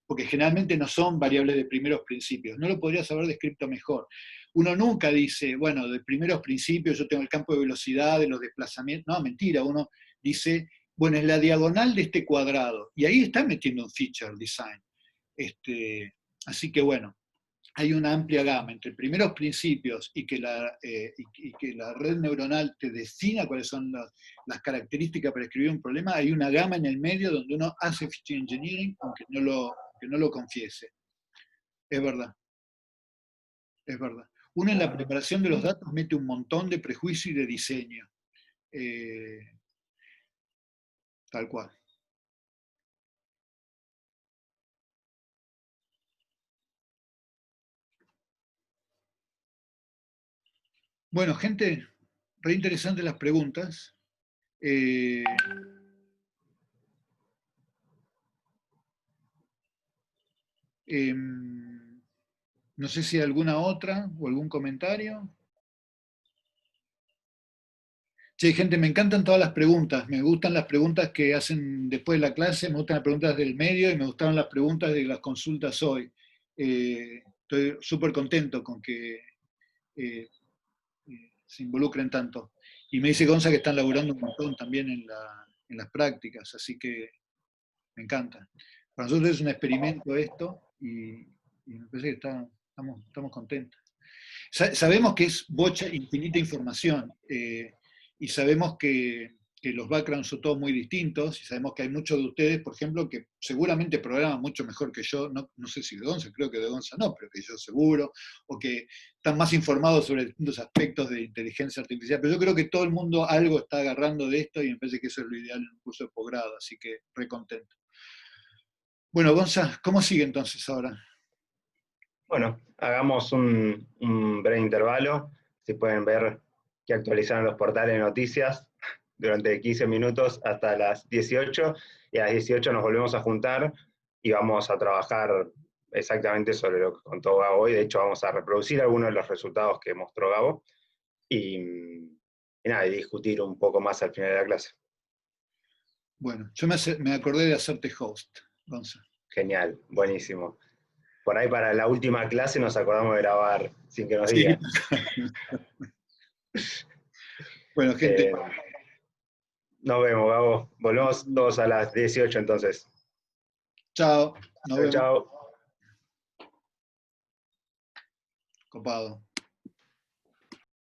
Porque generalmente no son variables de primeros principios. No lo podrías haber descrito mejor. Uno nunca dice, bueno, de primeros principios yo tengo el campo de velocidad, de los desplazamientos. No, mentira, uno dice, bueno, es la diagonal de este cuadrado. Y ahí está metiendo un feature design. Así que bueno, hay una amplia gama entre primeros principios y que la red neuronal te defina cuáles son las características para escribir un problema. Hay una gama en el medio donde uno hace feature engineering, aunque no lo confiese. Es verdad, es verdad. Uno en la preparación de los datos mete un montón de prejuicio y de diseño. Tal cual. Bueno, gente, re interesantes las preguntas. No sé si hay alguna otra o algún comentario. Sí, gente, me encantan todas las preguntas. Me gustan las preguntas que hacen después de la clase, me gustan las preguntas del medio y me gustaron las preguntas de las consultas hoy. Estoy súper contento con que se involucren tanto. Y me dice Gonza que están laburando un montón también en las prácticas, así que me encanta. Para nosotros es un experimento esto y me parece que estamos contentos. Sabemos que es bocha, infinita información y sabemos que los backgrounds son todos muy distintos y sabemos que hay muchos de ustedes, por ejemplo, que seguramente programan mucho mejor que yo, no sé si de Gonza, creo que de Gonza no, pero que yo seguro, o que están más informados sobre distintos aspectos de inteligencia artificial, pero yo creo que todo el mundo algo está agarrando de esto y me parece que eso es lo ideal en un curso de posgrado, así que re contento. Bueno, Gonza, ¿cómo sigue entonces ahora? Bueno, hagamos un breve intervalo. Si pueden ver que actualizaron los portales de noticias durante 15 minutos hasta las 18, y a las 18 nos volvemos a juntar y vamos a trabajar exactamente sobre lo que contó Gabo hoy. De hecho, vamos a reproducir algunos de los resultados que mostró Gabo y nada, y discutir un poco más al final de la clase. Bueno, yo me acordé de hacerte host, Gonza. Genial, buenísimo. por ahí para la última clase nos acordamos de grabar sin que nos Sí. digan. Bueno, gente, Nos vemos, Gabo. Volvemos todos a las 18 entonces. chao. Nos Chau, vemos. chau. Copado.